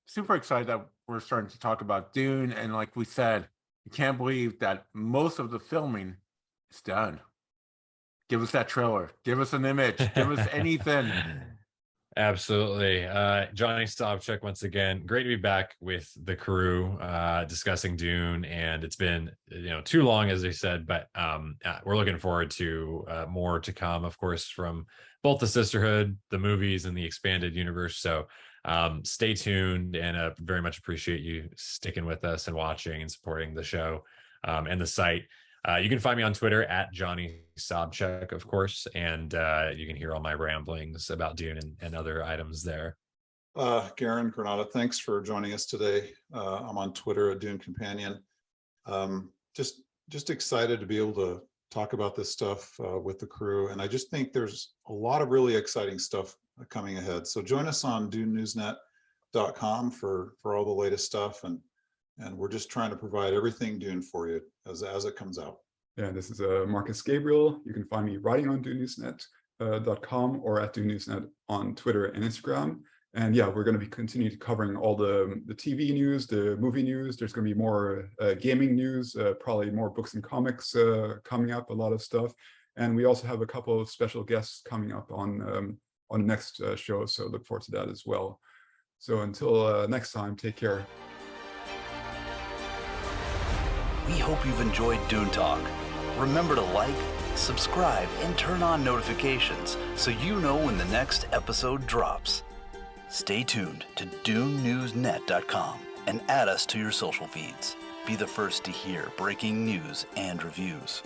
Super excited that we're starting to talk about Dune, and like we said, I can't believe that most of the filming is done. Give us that trailer. Give us an image. Give us anything. Absolutely. Johnny Sobchak, once again, great to be back with the crew discussing Dune. And it's been, too long, as they said, but we're looking forward to more to come, of course, from both the Sisterhood, the movies, and the expanded universe. So stay tuned, and very much appreciate you sticking with us and watching and supporting the show and the site. You can find me on Twitter at Johnny Sobchak, of course, and you can hear all my ramblings about Dune and other items there. Garin, Granada, thanks for joining us today. I'm on Twitter at Dune Companion. Just excited to be able to talk about this stuff with the crew, and I just think there's a lot of really exciting stuff coming ahead. So join us on DuneNewsNet.com for all the latest stuff, and we're just trying to provide everything Dune for you as it comes out. Yeah, this is Marcus Gabriel. You can find me writing on DuneNewsNet.com or at DuneNewsNet on Twitter and Instagram. And yeah, we're going to be continuing covering all the TV news, the movie news. There's going to be more gaming news, probably more books and comics coming up, a lot of stuff. And we also have a couple of special guests coming up on the next show. So look forward to that as well. So until next time, take care. We hope you've enjoyed Dune Talk. Remember to like, subscribe, and turn on notifications so you know when the next episode drops. Stay tuned to DuneNewsNet.com and add us to your social feeds. Be the first to hear breaking news and reviews.